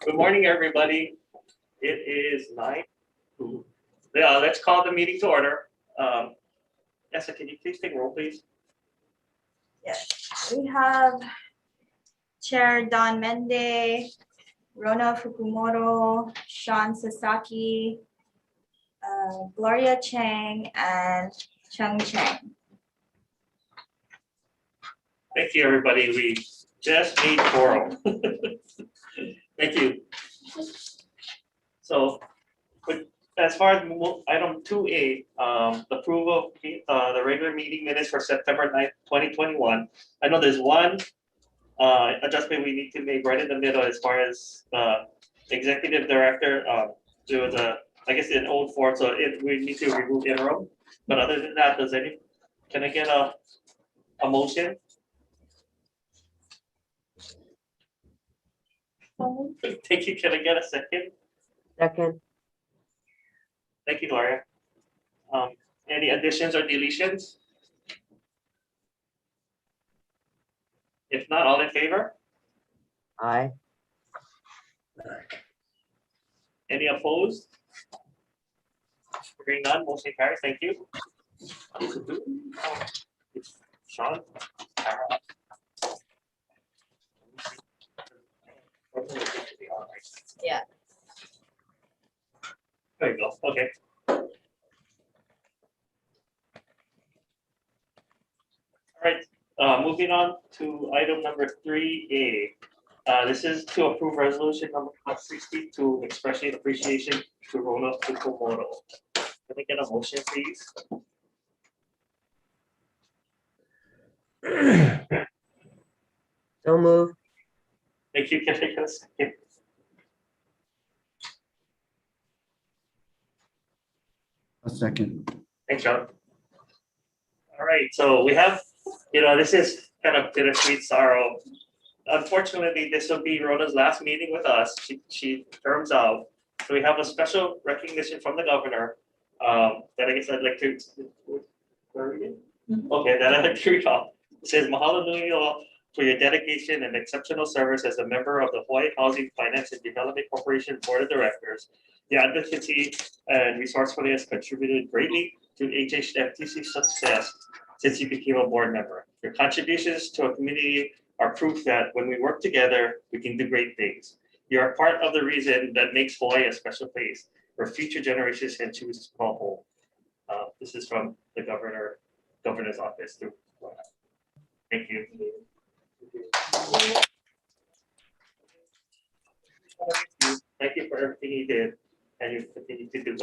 Good morning, everybody. It is 9. Yeah, let's call the meeting to order. Yes, can you please take roll, please? Yes, we have Chair Don Mende, Rona Fukumoto, Sean Sasaki, Gloria Chang, and Chung Chang. Thank you, everybody. We just made quorum. Thank you. So, as far as item 2A, the approval of the regular meeting minutes for September 9th, 2021. I know there's one adjustment we need to make right in the middle as far as executive director. There was I guess an old form, so we need to remove interim. But other than that, can I get a motion? Thank you. Can I get a second? Second. Thank you, Gloria. Any additions or deletions? If not, all in favor? Aye. Any opposed? Hearing none, motion carries. Thank you. Sean? Yeah. There you go. Okay. All right. Moving on to item number 3A. This is to approve resolution number 160 to expressing appreciation to Rona Fukumoto. Can I get a motion, please? So move. Thank you. Can I get a second? A second. Thanks, John. All right, so we have, this is kind of bittersweet sorrow. Unfortunately, this will be Rona's last meeting with us. She terms out. So we have a special recognition from the governor that I guess I'd like to, where are we in? Okay, that I'd like to read off. It says, Mahalo nui loa for your dedication and exceptional service as a member of the Hawaii Housing Finance and Development Corporation Board of Directors. The advocacy and resourcefulness contributed greatly to HHFDC success since you became a board member. Your contributions to a community are proof that when we work together, we can do great things. You are part of the reason that makes Hawaii a special place where future generations can choose to call home. This is from the governor's office. Thank you. Thank you for everything you did and you continue to do.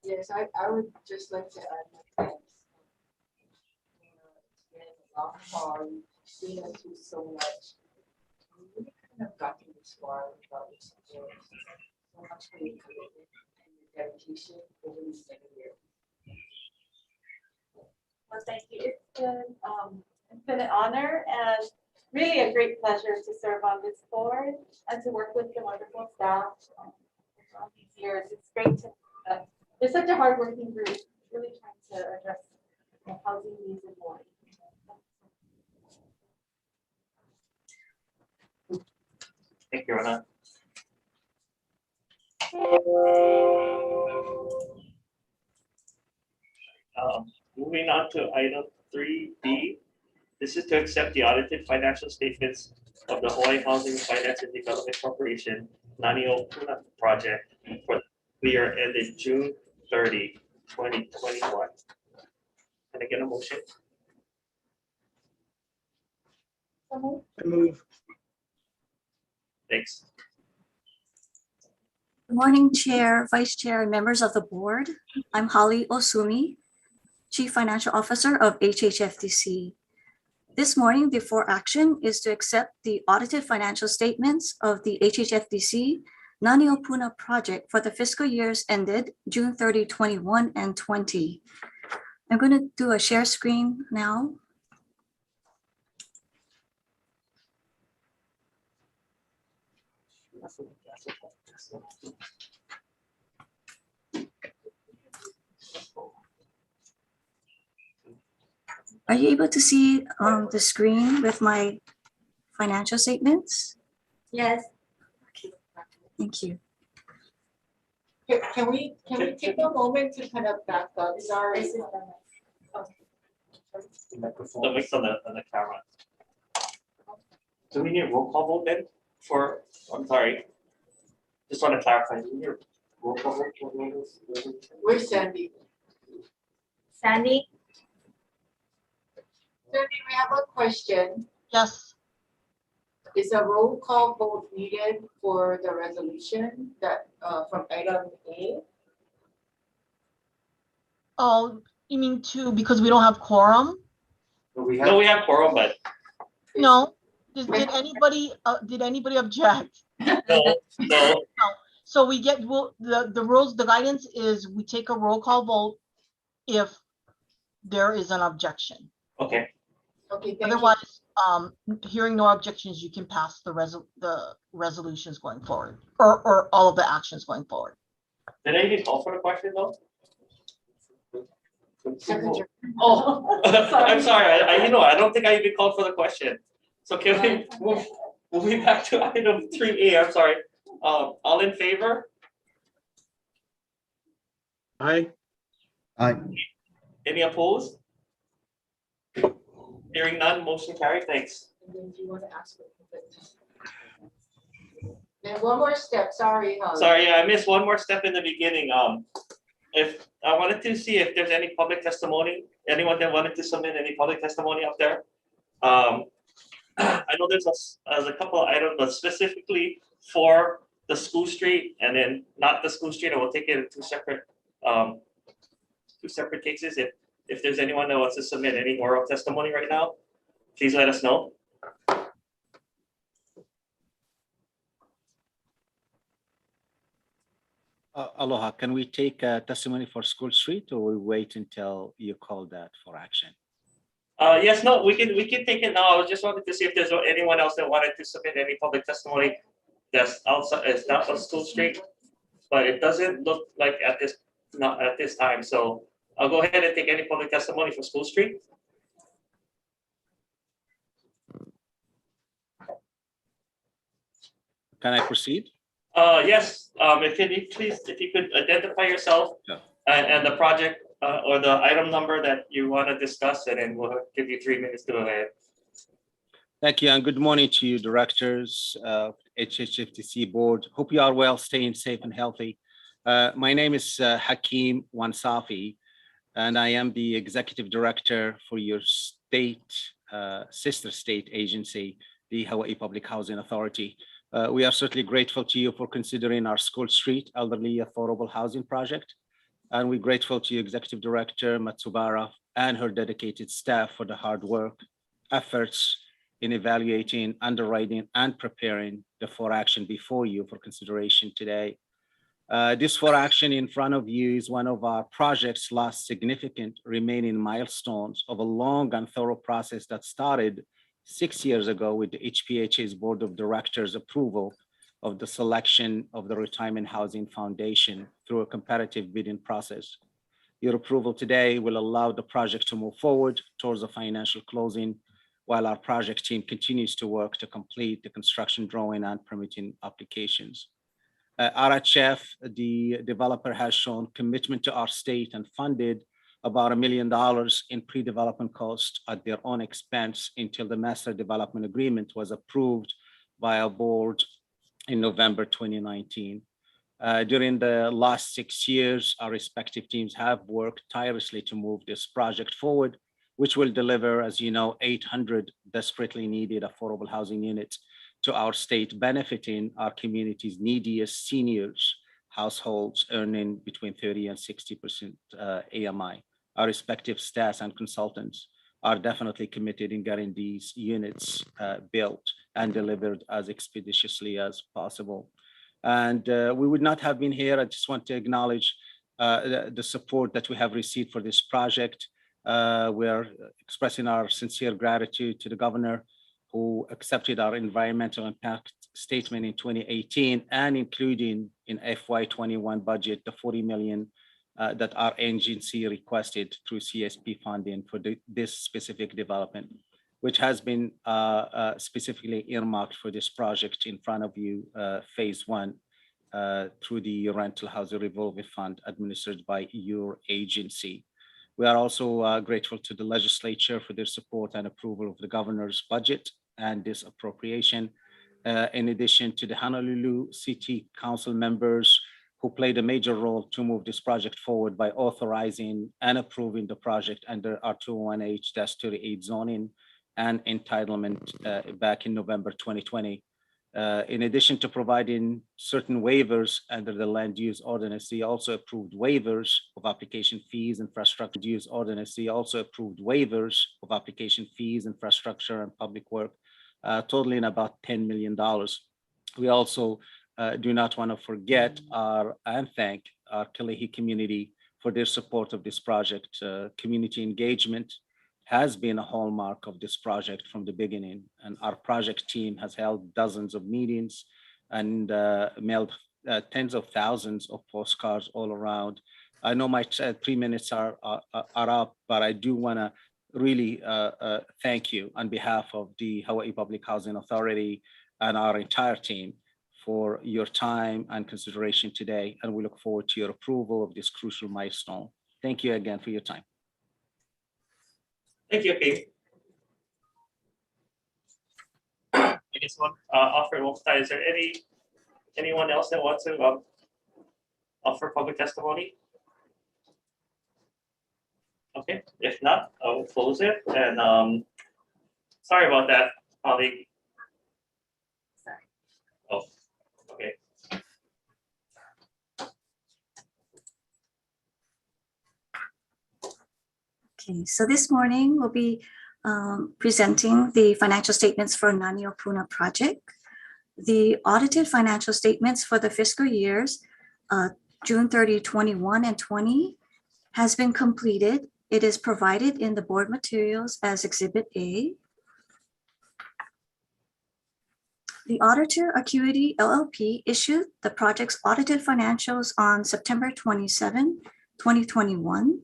Yes, I would just like to add my thanks. It's been a long haul. You've seen us do so much. We really couldn't have gotten this far without your support. so much for your commitment and your dedication over these many years. Well, thank you. It's been an honor and really a great pleasure to serve on this board and to work with the wonderful staff all these years. It's great to, there's such a hardworking group, really trying to address the housing needs in Hawaii. Thank you, Rona. Moving on to item 3B. This is to accept the audited financial statements of the Hawaii Housing Finance and Development Corporation, Nanio Puna project for the year ended June 30, 2021. Can I get a motion? I move. Thanks. Good morning, Chair, Vice Chair, and members of the board. I'm Holly Osumi, Chief Financial Officer of HHFDC. This morning, before action is to accept the audited financial statements of the HHFDC Nanio Puna project for the fiscal years ended June 30, 21 and 20. I'm going to do a share screen now. Are you able to see the screen with my financial statements? Yes. Thank you. Can we take a moment to kind of back up? Sorry. The mix on the camera. Do we need a roll call vote then for, I'm sorry. Just want to clarify, do we need a roll call vote for this? Where's Sandy? Sandy? Sandy, we have a question. Yes, Is a roll call vote needed for the resolution that, from item A? oh, you mean two, because we don't have quorum? No, we have quorum, but No, did anybody object? no. So we get, the rules, the guidance is we take a roll call vote if there is an objection. Okay, Okay, thank you. Otherwise, hearing no objections, you can pass the resolutions going forward, or all of the actions going forward. did I even call for the question though? Secretary. Oh, I'm sorry, I don't think I even called for the question. So can we moving back to item 3A, I'm sorry. All in favor? Aye. Aye. Any opposed? Hearing none, motion carried, thanks. And then do you want to ask for and one more step, sorry, Holly. Sorry, I missed one more step in the beginning. If I wanted to see if there's any public testimony, anyone that wanted to submit any public testimony up there. I know there's a couple of items, but specifically for the school street and then not the school street, and we'll take it in two separate cases. If there's anyone that wants to submit any oral testimony right now, please let us know. Aloha, can we take testimony for School Street, or we wait until you call that for action? Yes, no, we can take it now. I just wanted to see if there's anyone else that wanted to submit any public testimony that's outside, it's not on School Street, but it doesn't look like not at this time. So I'll go ahead and take any public testimony for School Street. Can I proceed? Yes, if you could identify yourself. Yeah. And the project or the item number that you want to discuss, and then we'll give you 3 minutes to go ahead. Thank you, and good morning to you, directors, HHFDC board. Hope you are well, staying safe and healthy. My name is Hakeem Wansafi, and I am the executive director for your state, sister state agency, the Hawaii Public Housing Authority. We are certainly grateful to you for considering our School Street Elderly Affordable Housing Project. And we're grateful to Executive Director Matsubara and her dedicated staff for the hard work, efforts in evaluating, underwriting, and preparing the for action before you for consideration today. This for action in front of you is one of our project's last significant remaining milestones of a long and thorough process that started 6 years ago with the HPHA's Board of Directors approval of the selection of the Retirement Housing Foundation through a competitive bidding process. Your approval today will allow the project to move forward towards a financial closing while our project team continues to work to complete the construction drawing and permitting applications. RHF, the developer, has shown commitment to our state and funded about $1 million in pre-development costs at their own expense until the master development agreement was approved by our board in November 2019. During the last 6 years, our respective teams have worked tirelessly to move this project forward, which will deliver, as you know, 800 desperately needed affordable housing units to our state, benefiting our community's neediest seniors households earning between 30 and 60% AMI. Our respective staffs and consultants are definitely committed in getting these units built and delivered as expeditiously as possible. And we would not have been here. I just want to acknowledge the support that we have received for this project. We are expressing our sincere gratitude to the governor, who accepted our environmental impact statement in 2018 and including in FY21 budget, the 40 million that our agency requested through CSP funding for this specific development, which has been specifically earmarked for this project in front of you, phase 1, through the Rental Housing Revolving Fund administered by your agency. We are also grateful to the legislature for their support and approval of the governor's budget and this appropriation, in addition to the Honolulu City Council members who played a major role to move this project forward by authorizing and approving the project under our 201H-38 zoning and entitlement back in November 2020. In addition to providing certain waivers under the land use ordinance, they also approved waivers of application fees, infrastructure use ordinance. They also approved waivers of application fees, infrastructure, and public work, totaling about $10 million. We also do not want to forget and thank our Kalihi community for their support of this project. Community engagement has been a hallmark of this project from the beginning, and our project team has held dozens of meetings and mailed tens of thousands of postcards all around. I know my 3 minutes are up, but I do want to really thank you on behalf of the Hawaii Public Housing Authority and our entire team for your time and consideration today, and we look forward to your approval of this crucial milestone. Thank you again for your time. Thank you, Hakeem. I guess one offer one time. Is there anyone else that wants to offer public testimony? Okay, if not, I'll close it. And sorry about that, colleague. Sorry. Oh, okay. Okay, so this morning we'll be presenting the financial statements for Naniopuna project. The audited financial statements for the fiscal years June 30, 21 and 20 has been completed. It is provided in the board materials as Exhibit A. The auditor, Acuity LLP, issued the project's audited financials on September 27, 2021.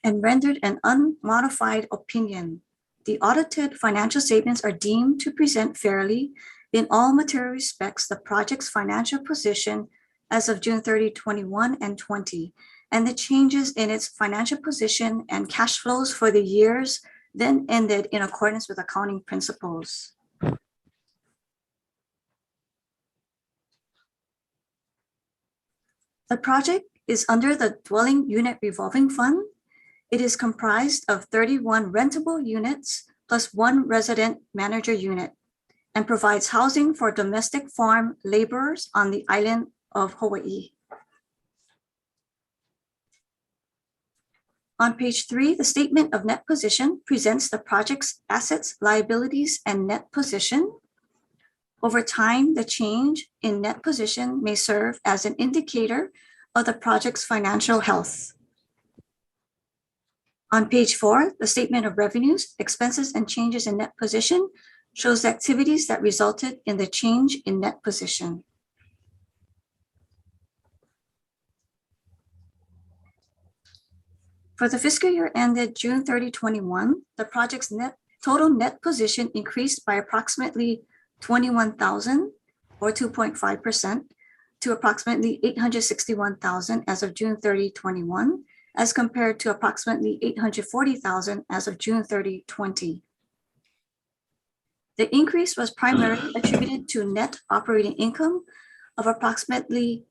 And rendered an unmodified opinion. The audited financial statements are deemed to present fairly in all material respects the project's financial position as of June 30, 21 and 20, and the changes in its financial position and cash flows for the years then ended in accordance with accounting principles. The project is under the Dwelling Unit Revolving Fund. It is comprised of 31 rentable units plus 1 resident manager unit and provides housing for domestic farm laborers on the island of Hawaii. On page 3, the statement of net position presents the project's assets, liabilities, and net position. Over time, the change in net position may serve as an indicator of the project's financial health. On page 4, the statement of revenues, expenses, and changes in net position shows the activities that resulted in the change in net position. For the fiscal year ended June 30, 2021, the project's total net position increased by approximately 21,000 or 2.5% to approximately 861,000 as of June 30, 2021, as compared to approximately 840,000 as of June 30, 2020. The increase was primarily attributed to net operating income of approximately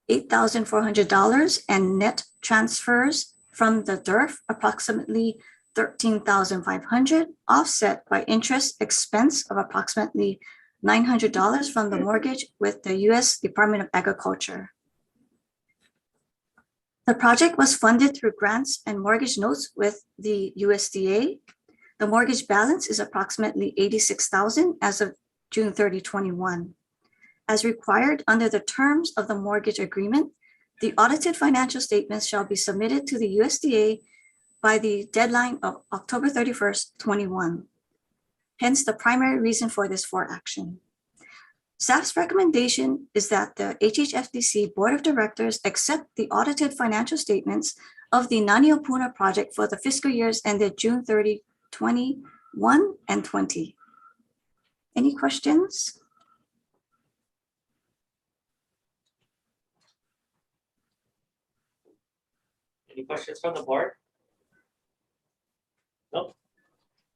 $8,400 and net transfers from the DERF approximately $13,500, offset by interest expense of approximately $900 from the mortgage with the U.S. Department of Agriculture. The project was funded through grants and mortgage notes with the USDA. The mortgage balance is approximately $86,000 as of June 30, 2021. As required under the terms of the mortgage agreement, the audited financial statements shall be submitted to the USDA by the deadline of October 31st, 2021. Hence the primary reason for this action. Staff's recommendation is that the HHFDC Board of Directors accept the audited financial statements of the Naniopuna project for the fiscal years ended June 30, 21 and 20. Any questions? Any questions from the board? Nope.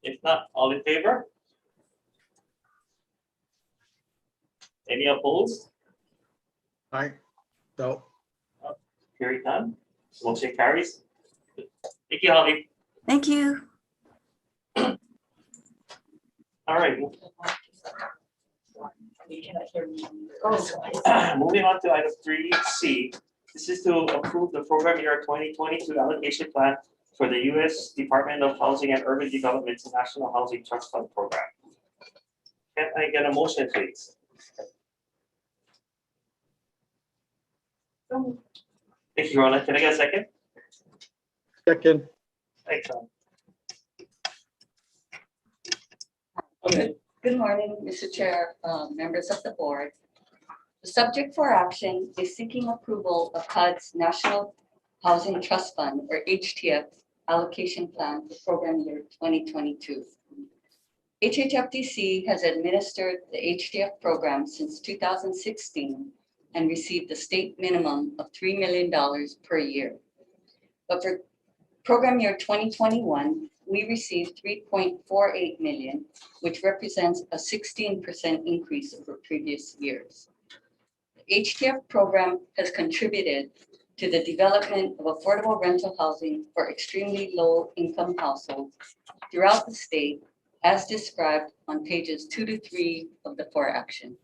If not, all in favor? Any opposed? Aye. No. Hearing none, motion carries. Thank you, Holly. Thank you. All right. Oh, Moving on to item 3C. This is to approve the program year 2022 allocation plan for the U.S. Department of Housing and Urban Development's National Housing Trust Fund program. Can I get a motion, please? Thank you, Rona. Can I get a second? Second. Thanks, Ron. Okay. Good morning, Mr. Chair, members of the board. The subject for action is seeking approval of HUD's National Housing Trust Fund, or HTF, allocation plan for program year 2022. HHFDC has administered the HTF program since 2016 and received a state minimum of $3 million per year. But for program year 2021, we received $3.48 million, which represents a 16% increase over previous years. The HTF program has contributed to the development of affordable rental housing for extremely low income households throughout the state, as described on pages 2 to 3 of the action.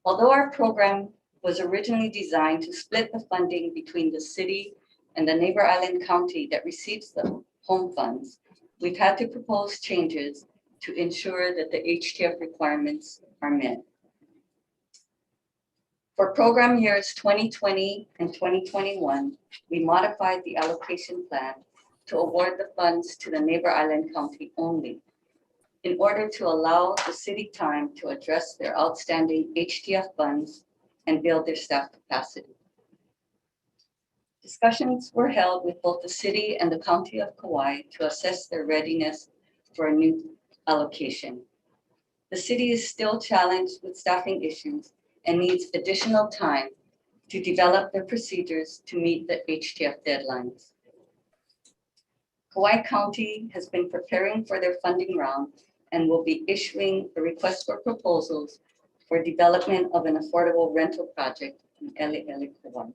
Although our program was originally designed to split the funding between the city and the neighbor island county that receives the home funds, we've had to propose changes to ensure that the HTF requirements are met. For program years 2020 and 2021, we modified the allocation plan to award the funds to the neighbor island county only, in order to allow the city time to address their outstanding HTF funds and build their staff capacity. Discussions were held with both the city and the county of Kauai to assess their readiness for a new allocation. The city is still challenged with staffing issues and needs additional time to develop their procedures to meet the HTF deadlines. Kauai County has been preparing for their funding round and will be issuing a request for proposals for development of an affordable rental project in Ele'ele, Kauai.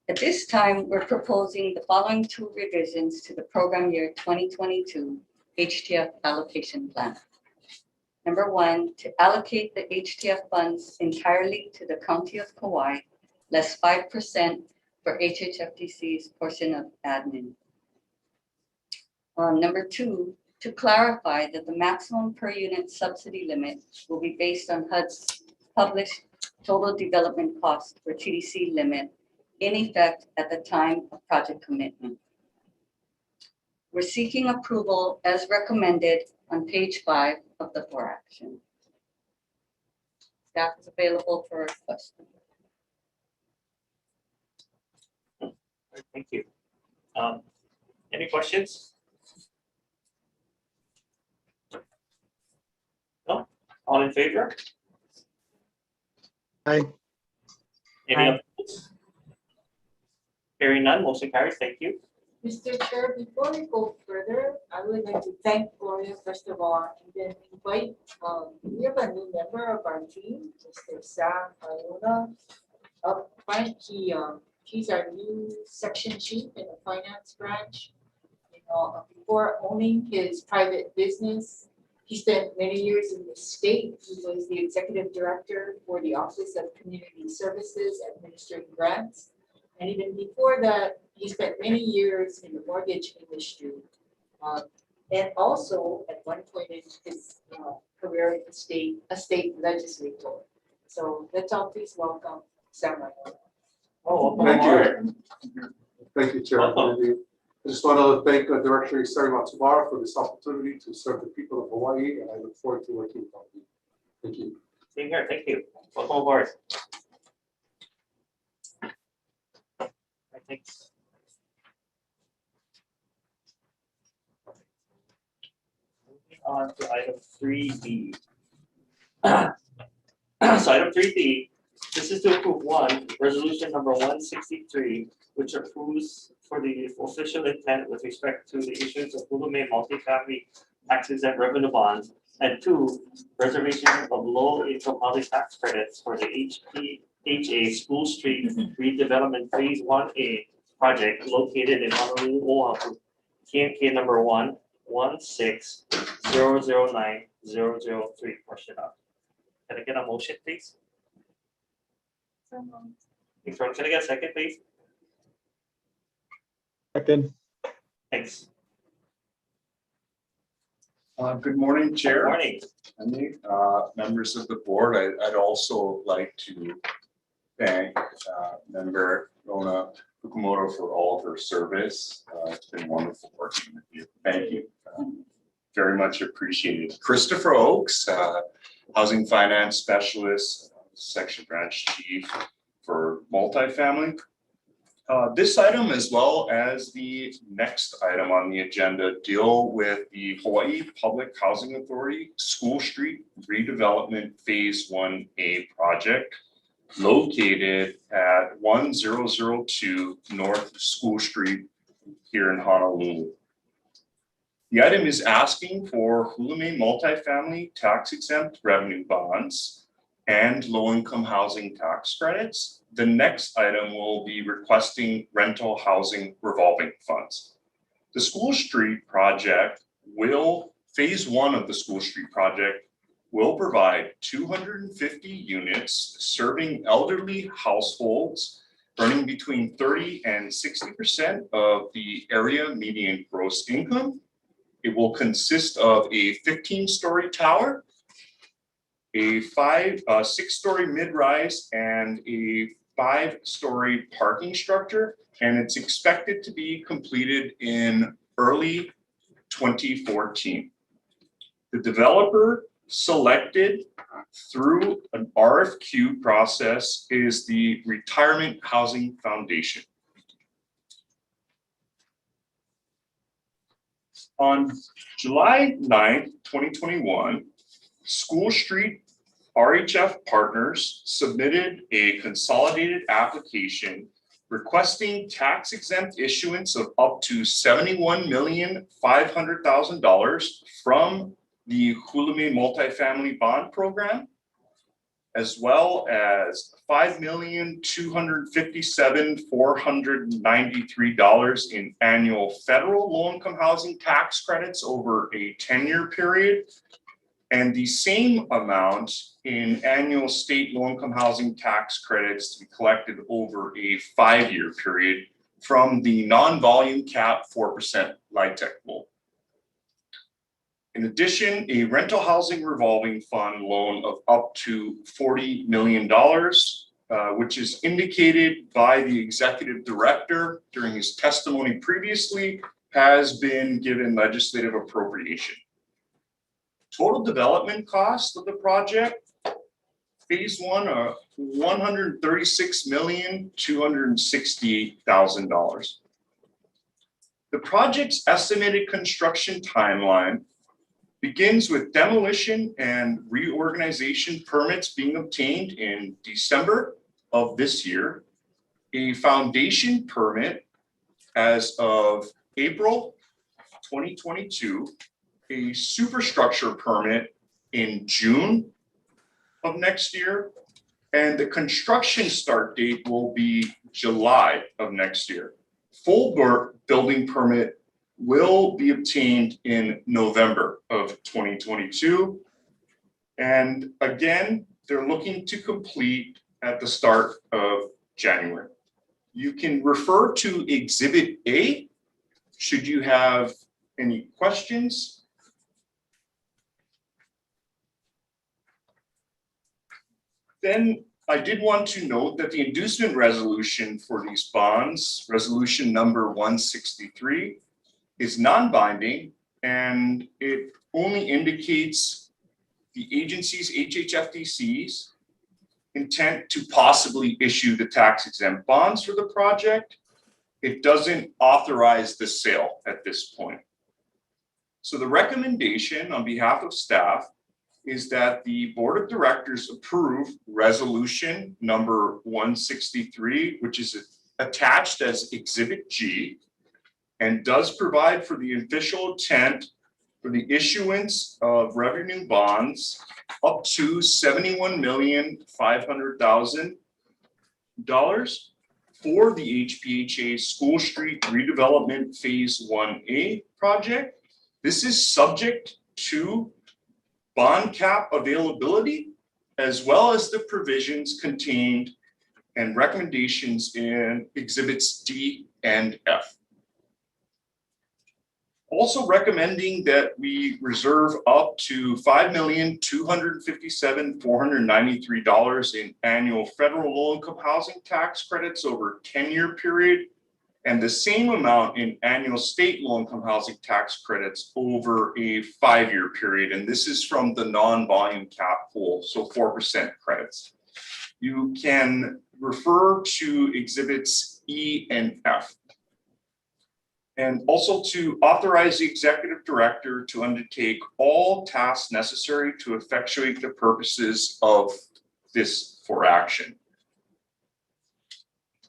At this time, we're proposing the following 2 revisions to the program year 2022 HTF allocation plan. Number 1, to allocate the HTF funds entirely to the county of Kauai, less 5% for HHFDC's portion of admin. Number 2, to clarify that the maximum per unit subsidy limit will be based on HUD's published total development cost for TDC limit in effect at the time of project commitment. We're seeking approval as recommended on page 5 of the for action. Staff is available for questions. Thank you. Any questions? No? All in favor? Aye. Any Aye. opposed? Hearing none, motion carries. Thank you. Mr. Chair, before we go further, I would like to thank Gloria first of all, and then invite, we have a new member of our team, Mr. Sam Iona. Up front, he's our new section chief in the finance branch. You know, before owning his private business, he spent many years in the state. He was the executive director for the Office of Community Services, administering grants. And even before that, he spent many years in the mortgage industry. And also at one point in his career in a state legislator. So let's all please welcome Sam. Oh, Thank welcome you. aboard. Thank you, Chair. Welcome. I just want to thank Director Isari Matsubara for this opportunity to serve the people of Hawaii, and I look forward to working with you. Thank you. Same here. Thank you. Welcome aboard. Thanks. Moving on to item 3B. So item 3B, this is to approve resolution number 163, which approves for the official intent with respect to the issuance of Hulume multifamily tax exempt revenue bonds, and 2, reservation of low income housing tax credits for the HA School Street redevelopment phase 1A project located in Honolulu, Oahu, TNK number 116009003, portion of. Can I get a motion, please? Thanks, Ron. Can I get a second, please? Second. Thanks. Good morning, Good Chair. morning. And members of the board. I'd also like to thank Member Rona Fukumoto for all of her service. It's been wonderful working with you. Thank you. Very much appreciated. Christopher Oakes, Housing Finance Specialist, Section Branch Chief for multifamily. This item, as well as the next item on the agenda, deal with the Hawaii Public Housing Authority School Street Redevelopment Phase 1A project located at 1002 North School Street here in Honolulu. The item is asking for Hulume multifamily tax exempt revenue bonds and low-income housing tax credits. The next item will be requesting rental housing revolving funds. The School Street project phase 1 of the School Street project will provide 250 units serving elderly households earning between 30 and 60% of the area median gross income. It will consist of a 15-story tower, a 6-story mid-rise, and a 5-story parking structure, and it's expected to be completed in early 2014. The developer selected through an RFQ process is the Retirement Housing Foundation. On July 9th, 2021, School Street RHF Partners submitted a consolidated application requesting tax exempt issuance of up to $71,500,000 from the Hulume multifamily bond program, as well as $5,257,493 in annual federal low-income housing tax credits over a 10-year period, and the same amount in annual state low-income housing tax credits to be collected over a 5-year period from the non-volume cap 4% LIHTC rule. In addition, a rental housing revolving fund loan of up to $40 million, which is indicated by the executive director during his testimony previously, has been given legislative appropriation. Total development cost of the project, phase one, $136,268,000. The project's estimated construction timeline begins with demolition and reorganization permits being obtained in December of this year, a foundation permit as of April 2022, a superstructure permit in June of next year, and the construction start date will be July of next year. Full building permit will be obtained in November of 2022. And again, they're looking to complete at the start of January. You can refer to Exhibit A should you have any questions. Then I did want to note that the inducement resolution for these bonds, resolution number 163, is non-binding, and it only indicates the agency's HHFDC's intent to possibly issue the tax exempt bonds for the project. It doesn't authorize the sale at this point. So the recommendation on behalf of staff is that the board of directors approve resolution number 163, which is attached as Exhibit G, and does provide for the official intent for the issuance of revenue bonds up to $71,500,000 for the HPHA School Street redevelopment phase 1A project. This is subject to bond cap availability, as well as the provisions contained and recommendations in exhibits D and F. Also recommending that we reserve up to $5,257,493 in annual federal low-income housing tax credits over a 10-year period, and the same amount in annual state low-income housing tax credits over a 5-year period. And this is from the non-volume cap pool, so 4% credits. You can refer to exhibits E and F. And also to authorize the executive director to undertake all tasks necessary to effectuate the purposes of this for action.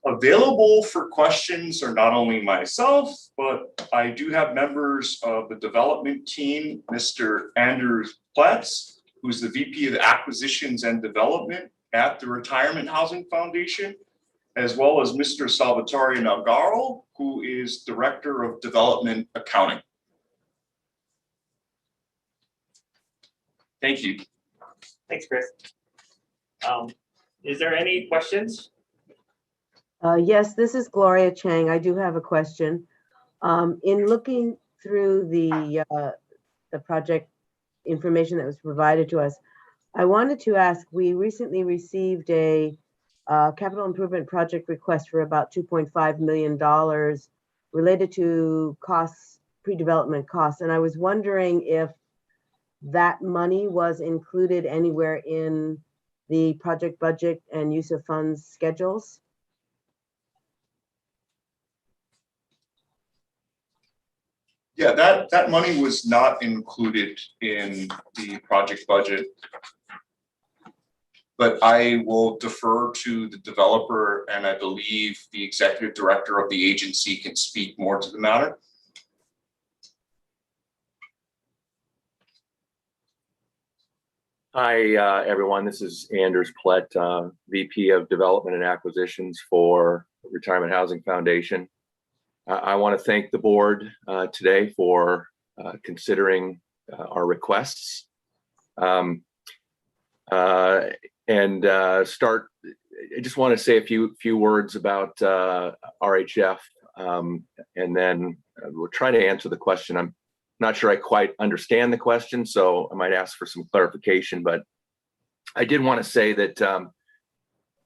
Available for questions are not only myself, but I do have members of the development team, Mr. Andrew Platz, who's the VP of Acquisitions and Development at the Retirement Housing Foundation, as well as Mr. Salvatore Nagaro, who is Director of Development Accounting. Thank you. Thanks, Chris. Is there any questions? Yes, this is Gloria Chang. I do have a question. In looking through the project information that was provided to us, I wanted to ask, we recently received a capital improvement project request for about $2.5 million related to costs, pre-development costs. And I was wondering if that money was included anywhere in the project budget and use of funds schedules. Yeah, that money was not included in the project budget, but I will defer to the developer, and I believe the executive director of the agency can speak more to the matter. Hi, everyone. This is Anders Plett, VP of Development and Acquisitions for Retirement Housing Foundation. I want to thank the board today for considering our requests. I just want to say a few words about RHF, and then we'll try to answer the question. not sure I quite understand the question, so I might ask for some clarification, but I did want to say that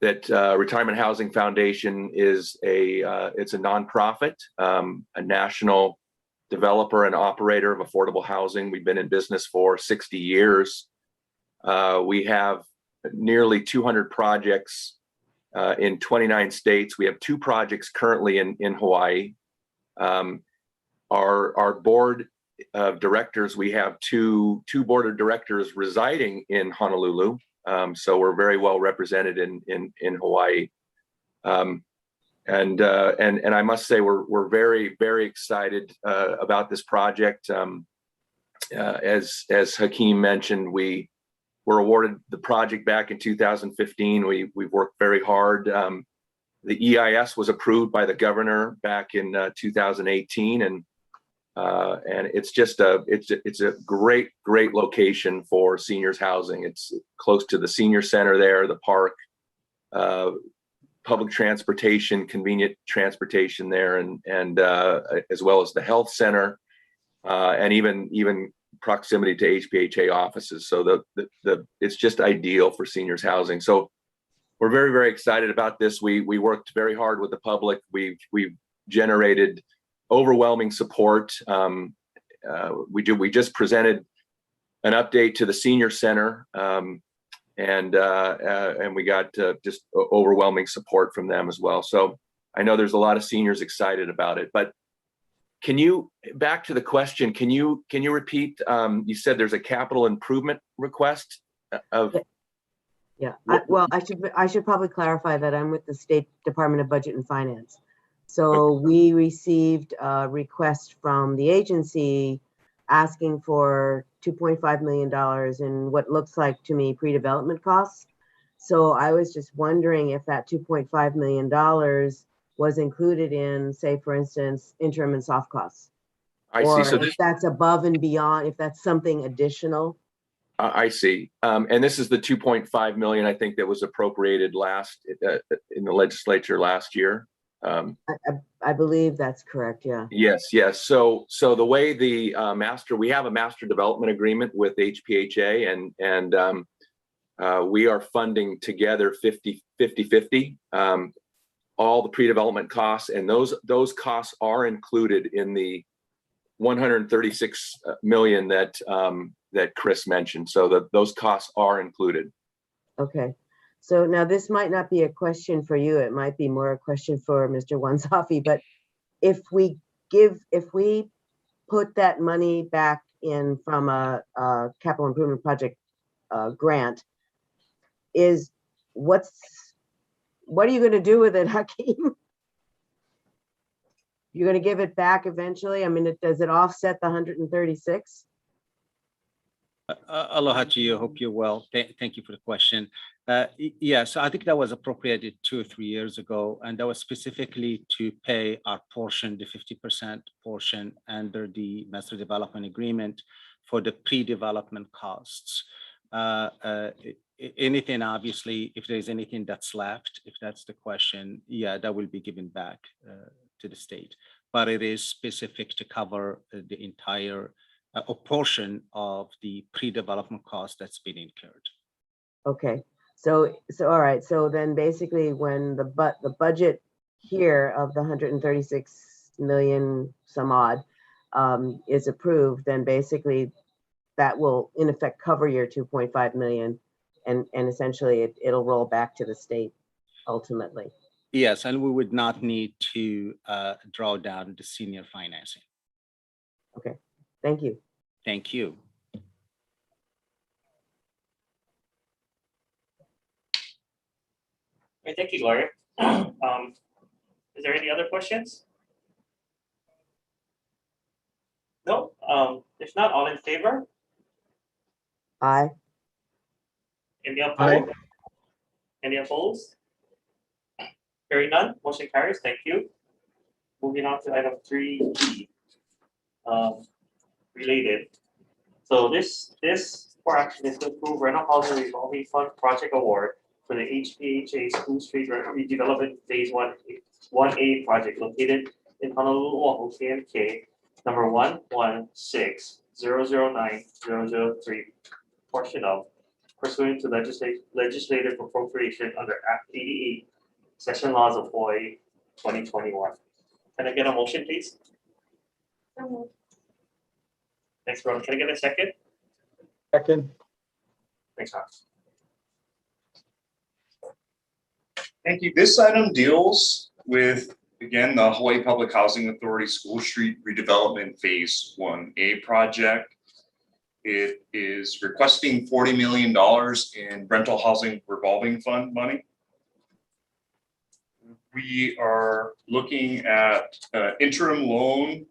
Retirement Housing Foundation is it's a nonprofit, a national developer and operator of affordable housing. We've been in business for 60 years. We have nearly 200 projects in 29 states. We have 2 projects currently in Hawaii. Our board of directors, we have two board of directors residing in Honolulu. So we're very well represented in Hawaii. And I must say we're very, very excited about this project. As Hakeem mentioned, we were awarded the project back in 2015. We've worked very hard. The EIS was approved by the governor back in 2018, and it's just it's a great location for seniors housing. It's close to the senior center there, the park, public transportation, convenient transportation there, and as well as the health center, and even proximity to HPHA offices. So it's just ideal for seniors housing. So we're very, very excited about this. We worked very hard with the public. We've generated overwhelming support. We just presented an update to the senior center, and we got just overwhelming support from them as well. So I know there's a lot of seniors excited about it. But can you, back to the question, can you repeat? You said there's a capital improvement request of. Yeah, I should probably clarify that I'm with the State Department of Budget and Finance. So we received a request from the agency asking for $2.5 million in what looks like to me pre-development costs. So I was just wondering if that $2.5 million was included in, say, for instance, interim and soft costs. I or see. So if that's above and beyond, if that's something additional. I see. And this is the 2.5 million, I think, that was appropriated in the legislature last year. I believe that's correct. Yeah. Yes. So the way we have a master development agreement with HPHA, and we are funding together 50-50 all the pre-development costs, and those costs are included in the 136 million that Chris mentioned. So those costs are included. Okay. So now this might not be a question for you. It might be more a question for Mr. Wansafi, but if we put that money back in from a capital improvement project grant, what are you going to do with it, Hakeem? You're going to give it back eventually? I mean, does it offset the 136? Aloha to you. Hope you're well. Thank you for the question. Yes, I think that was appropriated 2 or 3 years ago, and that was specifically to pay our portion, the 50% portion under the master development agreement for the pre-development costs. Anything, obviously, if there's anything that's left, if that's the question, yeah, that will be given back to the state. But it is specific to cover the entire a portion of the pre-development cost that's been incurred. Okay, so all right. So then basically, when the budget here of the 136 million some odd is approved, then basically that will in effect cover your 2.5 million, and essentially it'll roll back to the state ultimately. Yes, and we would not need to draw down the senior financing. Okay, thank you. Thank you. Right, thank you, Gloria. Is there any other questions? No. If not, all in favor? Aye. Any opposed? Any opposed? Hearing none, motion carries. Thank you. Moving on to item 3E, related. So this for action is to approve rental housing revolving fund project award for the HPHA School Street redevelopment phase 1A project located in Honolulu, Oahu, KMK, number 116009003, portion of pursuant to legislative appropriation under Act 88, Session Laws of Hawaii 2021. Can I get a motion, please? So moved. Thanks, Ron. Can I get a second? second, Thanks, Ron. Thank you. This item deals with, again, the Hawaii Public Housing Authority School Street Redevelopment Phase 1A project. It is requesting $40 million in rental housing revolving fund money. We are looking at interim loan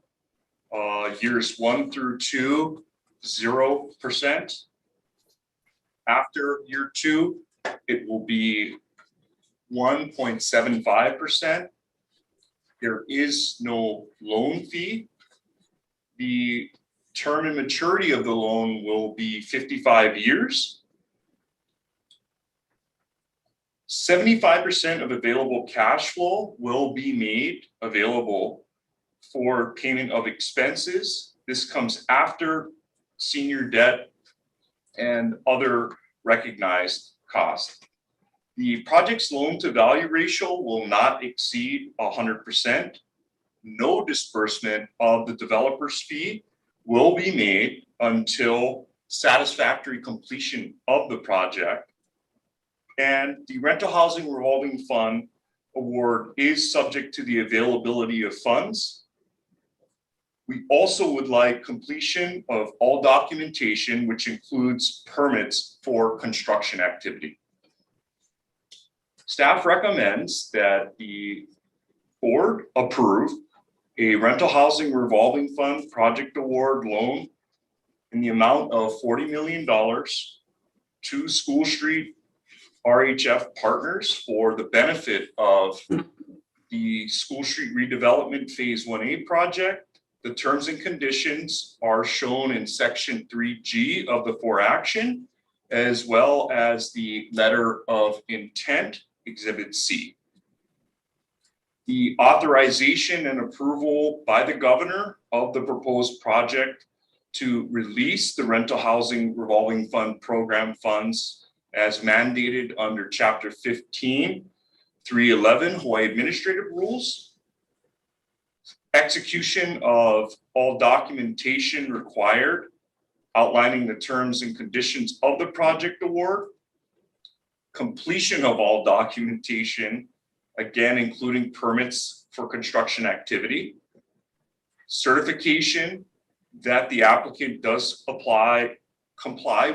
years 1 through 2, 0%. After year 2, it will be 1.75%. There is no loan fee. The term and maturity of the loan will be 55 years. 75% of available cash flow will be made available for payment of expenses. This comes after senior debt and other recognized costs. The project's loan to value ratio will not exceed 100%. No disbursement of the developer's fee will be made until satisfactory completion of the project. And the rental housing revolving fund award is subject to the availability of funds. We also would like completion of all documentation, which includes permits for construction activity. Staff recommends that the board approve a rental housing revolving fund project award loan in the amount of $40 million to School Street RHF partners for the benefit of the School Street redevelopment phase 1A project. The terms and conditions are shown in section 3G of the 4 action, as well as the letter of intent, exhibit C. The authorization and approval by the governor of the proposed project to release the rental housing revolving fund program funds as mandated under Chapter 15, 311 Hawaii Administrative Rules. Execution of all documentation required, outlining the terms and conditions of the project award. Completion of all documentation, again, including permits for construction activity. Certification that the applicant does comply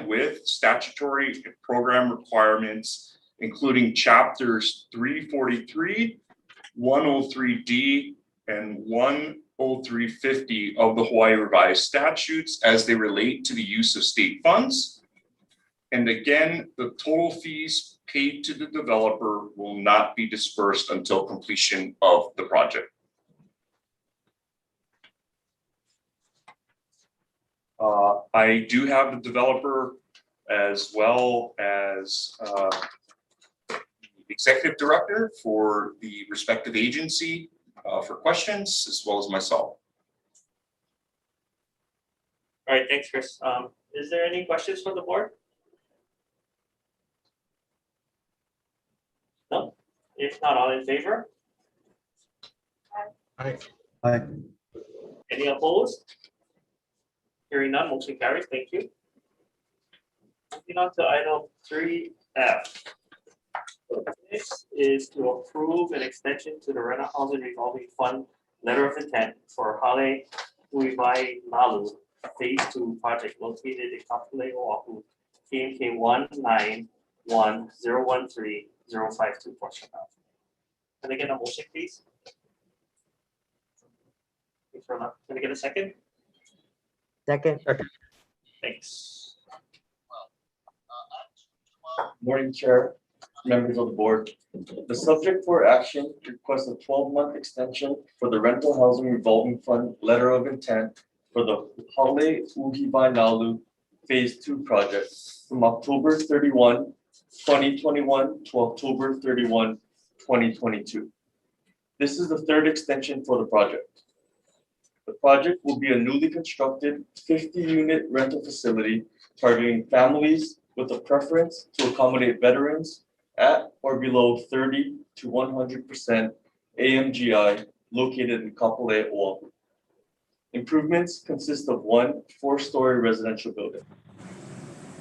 with statutory program requirements, including chapters 343, 103D, and 10350 of the Hawaii Revised Statutes as they relate to the use of state funds. And again, the total fees paid to the developer will not be dispersed until completion of the project. I do have the developer as well as the executive director for the respective agency for questions, as well as myself. All right, thanks, Chris. Is there any questions from the board? No? If not, all in favor? aye, Any opposed? Hearing none, motion carries. Thank you. Moving on to item 3F. This is to approve an extension to the rental housing revolving fund letter of intent for Hale Uiwai Nalu Phase 2 project located in Kapolei, Oahu, KMK 1911013-052 portion of. Can I get a motion, please? Thanks, Rona. Can I get a second? second, Thanks. Morning, Chair, members of the board. The subject for action requests a 12-month extension for the rental housing revolving fund letter of intent for the Hale Uhiwai Nalu Phase 2 project from October 31, 2021 to October 31, 2022. This is the third extension for the project. The project will be a newly constructed 50-unit rental facility targeting families with a preference to accommodate veterans at or below 30 to 100% AMGI located in Kapolei, Oahu. Improvements consist of one 4-story residential building.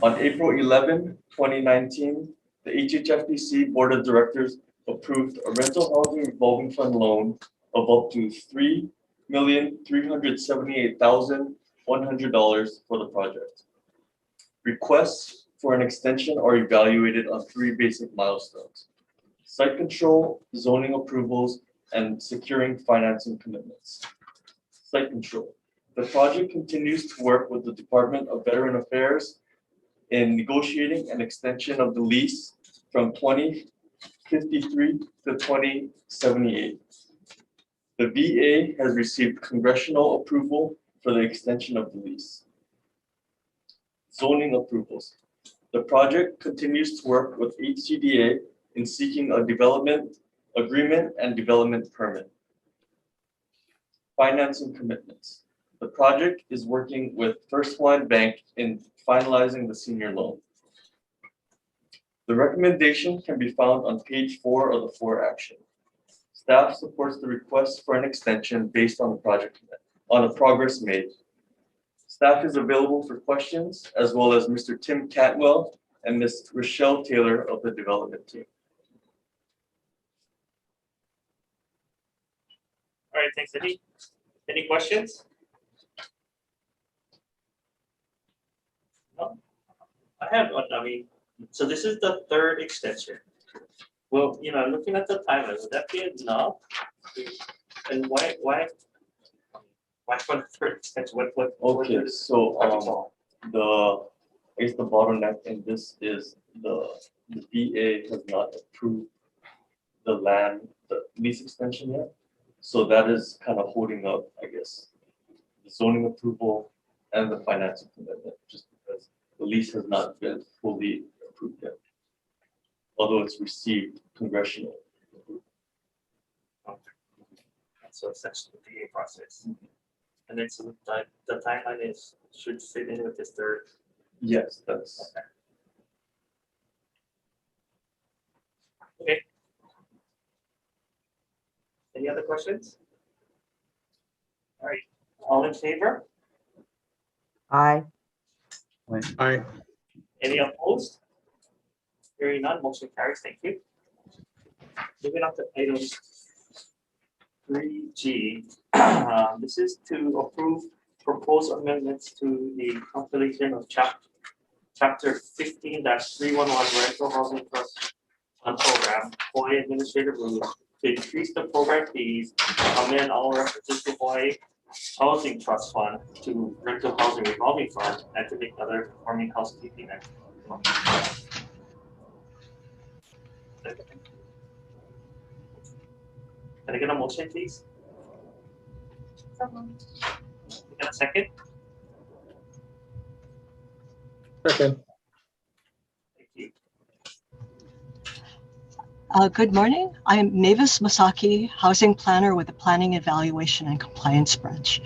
On April 11, 2019, the HHFDC Board of Directors approved a rental housing revolving fund loan of up to $3,378,100 for the project. Requests for an extension are evaluated on 3 basic milestones: site control, zoning approvals, and securing financing commitments. Site control. The project continues to work with the Department of Veteran Affairs in negotiating an extension of the lease from 2053 to 2078. The VA has received congressional approval for the extension of the lease. Zoning approvals. The project continues to work with HCDA in seeking a development agreement and development permit. Financing commitments. The project is working with First Hawaiian Bank in finalizing the senior loan. The recommendation can be found on page 4 of the 4 action. Staff supports the request for an extension based on the project on the progress made. Staff is available for questions, as well as Mr. Tim Cantwell and Ms. Rochelle Taylor of the development team. All right, thanks, Eddie. Any questions? No? I have one, so this is the 3rd extension. Well, looking at the timeline, would that be enough? And why for the 3rd extension? Okay, so the bottleneck in this is the VA has not approved the lease extension yet. So that is kind of holding up, I guess, the zoning approval and the financing commitment, just because the lease has not been fully approved yet, although it's received congressional approval. So it's actually the VA process. And then so the timeline should fit in with this 3rd. Yes, that's. Okay. Any other questions? All right, all in favor? Aye. Aye. Any opposed? Hearing none, motion carries. Thank you. Moving on to item 3G. This is to approve proposed amendments to the compilation of chapter 15-311 rental housing trust fund program, Hawaii administrative rules, to increase the program fees, amend all references to Hawaii Housing Trust Fund to rental housing revolving fund, and to make other performing housekeeping activities. Can I get a motion, please? Can I get a second? Second. Thank you. Good morning. I am Mavis Masaki, Housing Planner with the Planning, Evaluation, and Compliance Branch.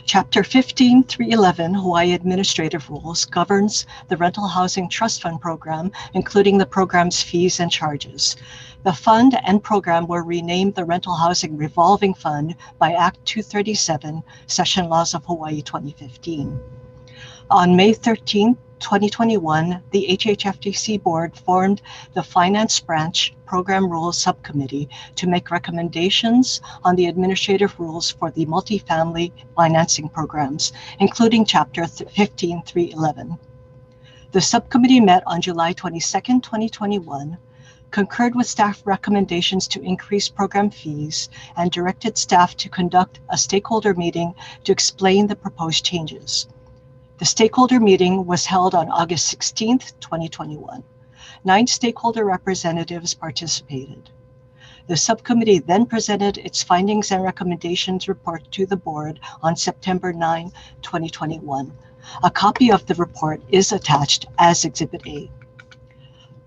Chapter 15-311 Hawaii Administrative Rules governs the Rental Housing Trust Fund program, including the program's fees and charges. The fund and program were renamed the Rental Housing Revolving Fund by Act 237, Session Laws of Hawaii 2015. On May 13, 2021, the HHFDC board formed the Finance Branch Program Rules Subcommittee to make recommendations on the administrative rules for the multifamily financing programs, including Chapter 15-311. The subcommittee met on July 22, 2021, concurred with staff recommendations to increase program fees, and directed staff to conduct a stakeholder meeting to explain the proposed changes. The stakeholder meeting was held on August 16, 2021. 9 stakeholder representatives participated. The subcommittee then presented its findings and recommendations report to the board on September 9, 2021. A copy of the report is attached as Exhibit A.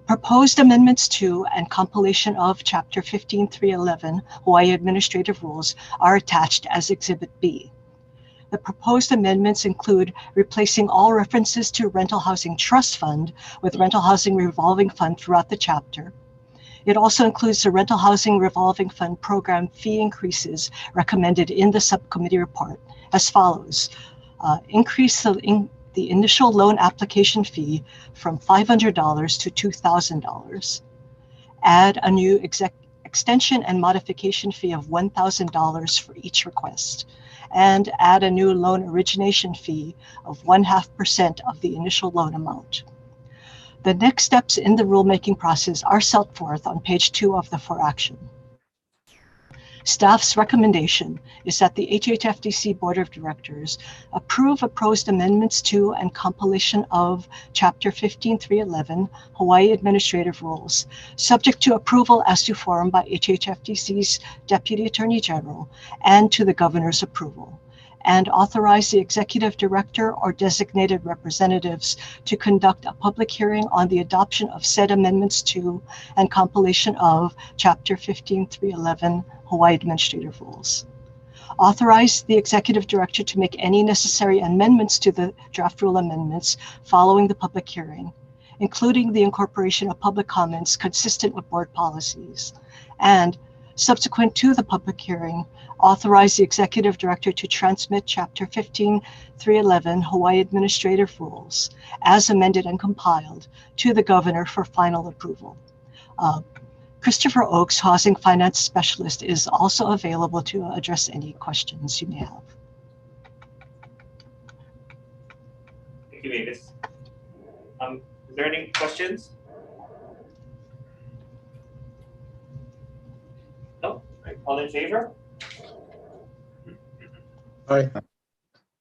Proposed amendments to and compilation of Chapter 15-311 Hawaii Administrative Rules are attached as Exhibit B. The proposed amendments include replacing all references to Rental Housing Trust Fund with Rental Housing Revolving Fund throughout the chapter. It also includes the Rental Housing Revolving Fund program fee increases recommended in the subcommittee report as follows. Increase the initial loan application fee from $500 to $2,000. Add a new extension and modification fee of $1,000 for each request, and add a new loan origination fee of 0.5% of the initial loan amount. The next steps in the rulemaking process are set forth on page 2 of the for action. Staff's recommendation is that the HHFDC Board of Directors approve proposed amendments to and compilation of Chapter 15.311 Hawaii Administrative Rules, subject to approval as to form by HHFDC's Deputy Attorney General and to the Governor's approval, and authorize the Executive Director or designated representatives to conduct a public hearing on the adoption of said amendments to and compilation of Chapter 15.311 Hawaii Administrative Rules. Authorize the Executive Director to make any necessary amendments to the draft rule amendments following the public hearing, including the incorporation of public comments consistent with board policies, and subsequent to the public hearing, authorize the Executive Director to transmit Chapter 15.311 Hawaii Administrative Rules as amended and compiled to the Governor for final approval. Christopher Oakes, Housing Finance Specialist, is also available to address any questions you may have. Thank you, Mavis. Is there any questions? No? Right, all in favor? Aye.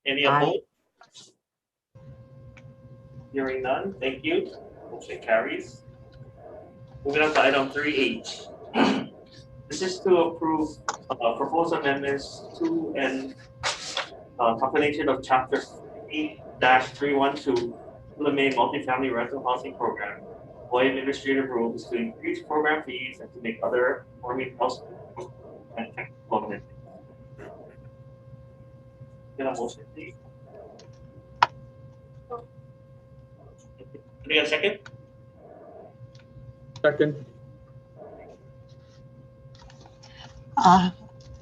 Any Aye. opposed? Hearing none, thank you. Motion carries. Moving on to item 3H. This is to approve proposed amendments to and compilation of Chapter 8-312 Limit Multifamily Rental Housing Program, Hawaii Administrative Rules to increase program fees and to make other forming house and technical amendments. Get a motion, please. Can we get a second? Second.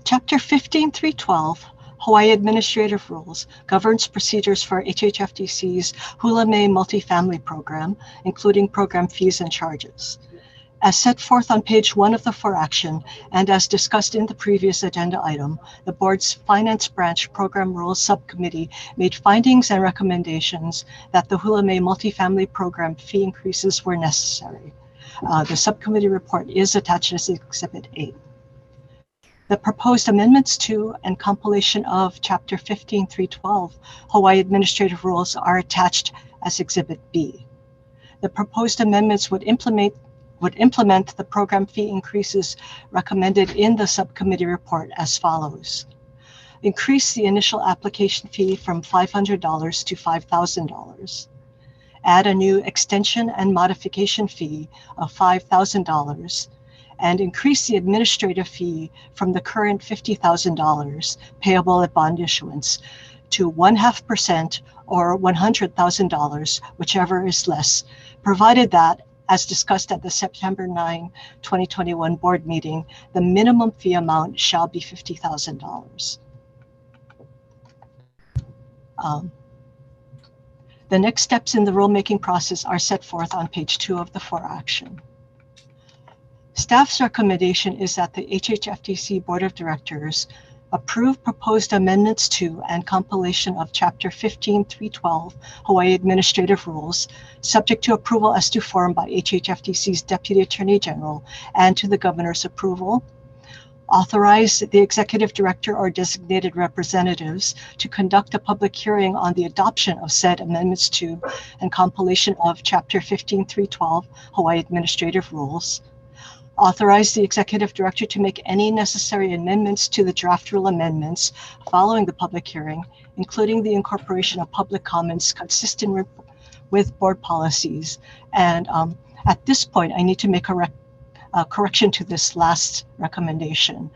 Chapter 15.312 Hawaii Administrative Rules governs procedures for HHFDC's Hula May multifamily program, including program fees and charges. As set forth on page 1 of the for action, and as discussed in the previous agenda item, the board's Finance Branch Program Rules Subcommittee made findings and recommendations that the Hula May multifamily program fee increases were necessary. The subcommittee report is attached as Exhibit A. The proposed amendments to and compilation of Chapter 15.312 Hawaii Administrative Rules are attached as Exhibit B. The proposed amendments would implement the program fee increases recommended in the subcommittee report as follows. Increase the initial application fee from $500 to $5,000. Add a new extension and modification fee of $5,000 and increase the administrative fee from the current $50,000 payable at bond issuance to 0.5% or $100,000, whichever is less, provided that, as discussed at the September 9, 2021 board meeting, the minimum fee amount shall be $50,000. The next steps in the rulemaking process are set forth on page 2 of the for action. Staff's recommendation is that the HHFDC Board of Directors approve proposed amendments to and compilation of Chapter 15.312 Hawaii Administrative Rules, subject to approval as to form by HHFDC's Deputy Attorney General and to the Governor's approval. Authorize the Executive Director or designated representatives to conduct a public hearing on the adoption of said amendments to and compilation of Chapter 15.312 Hawaii Administrative Rules. Authorize the Executive Director to make any necessary amendments to the draft rule amendments following the public hearing, including the incorporation of public comments consistent with board policies. And at this point, I need to make correction to this last recommendation.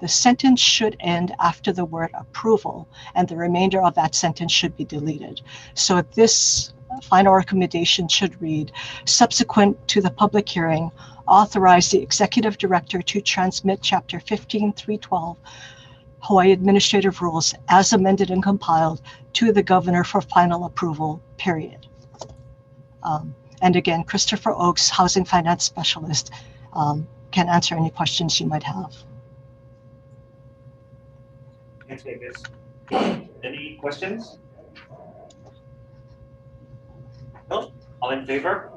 The sentence should end after the word approval, and the remainder of that sentence should be deleted. So this final recommendation should read, subsequent to the public hearing, authorize the executive director to transmit Chapter 15.312 Hawaii Administrative Rules as amended and compiled to the governor for final approval, period. And again, Christopher Oakes, Housing Finance Specialist, can answer any questions you might have. Thanks, Davis. Any questions? No? All in favor?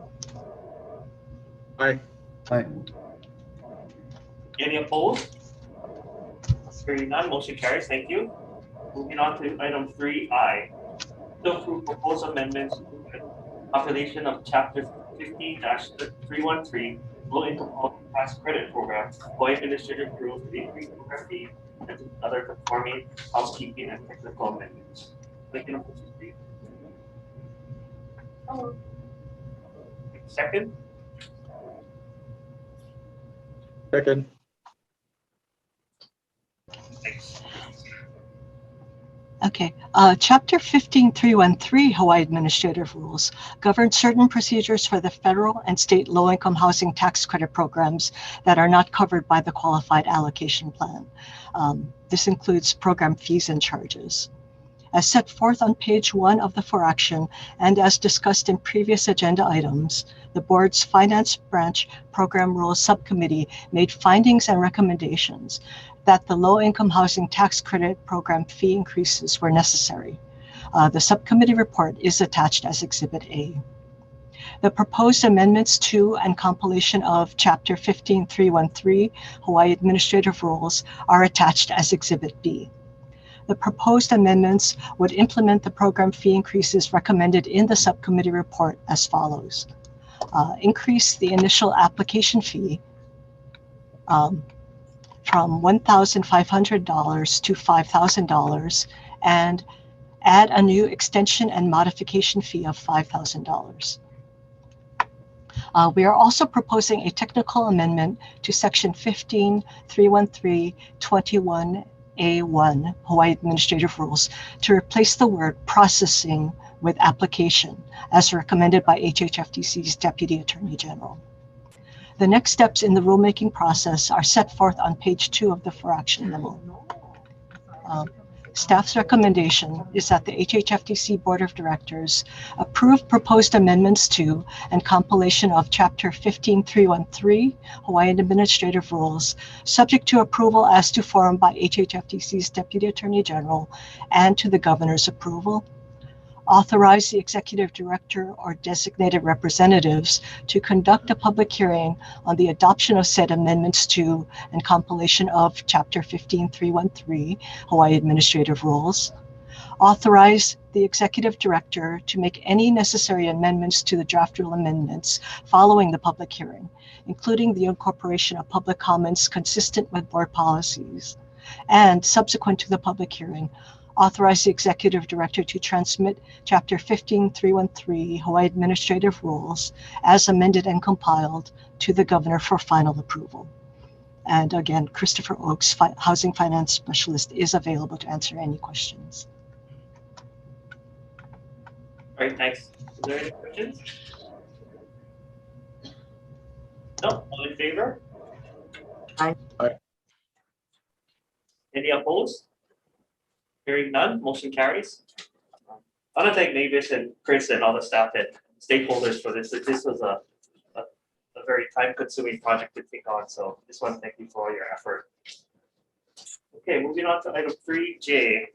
Aye. Aye. Any opposed? Hearing none, motion carries. Thank you. Moving on to item 3I. To approve proposed amendments to the population of Chapter 15-313 Low Income Housing Tax Credit Program, Hawaii Administrative Rules to increase program fee and to other conforming housekeeping and technical amendments. Making a motion, please. Second, Second. thanks. Okay, Chapter 15.313 Hawaii Administrative Rules governs certain procedures for the federal and state low-income housing tax credit programs that are not covered by the qualified allocation plan. This includes program fees and charges. As set forth on page 1 of the for action and as discussed in previous agenda items, the board's Finance Branch Program Rules Subcommittee made findings and recommendations that the low-income housing tax credit program fee increases were necessary. The subcommittee report is attached as Exhibit A. The proposed amendments to and compilation of Chapter 15.313 Hawaii Administrative Rules are attached as Exhibit B. The proposed amendments would implement the program fee increases recommended in the subcommittee report as follows. Increase the initial application fee from $1,500 to $5,000 and add a new extension and modification fee of $5,000. We are also proposing a technical amendment to Section 15.313.21A1 Hawaii Administrative Rules to replace the word processing with application as recommended by HHFDC's Deputy Attorney General. The next steps in the rulemaking process are set forth on page 2 of the for action memo. Staff's recommendation is that the HHFDC Board of Directors approve proposed amendments to and compilation of Chapter 15.313 Hawaiian Administrative Rules, subject to approval as to form by HHFDC's Deputy Attorney General and to the Governor's approval. Authorize the Executive Director or designated representatives to conduct a public hearing on the adoption of said amendments to and compilation of Chapter 15.313 Hawaii Administrative Rules. Authorize the Executive Director to make any necessary amendments to the draft rule amendments following the public hearing, including the incorporation of public comments consistent with board policies. And subsequent to the public hearing, authorize the Executive Director to transmit Chapter 15.313 Hawaii Administrative Rules as amended and compiled to the Governor for final approval. And again, Christopher Oakes, Housing Finance Specialist, is available to answer any questions. All right, thanks. Is there any questions? No, all in favor? Aye. Aye. Any opposed? Hearing none, motion carries. I want to thank Mavis and Chris and all the staff and stakeholders for this. This was a very time-consuming project to take on, so just want to thank you for all your effort. Okay, moving on to item 3J.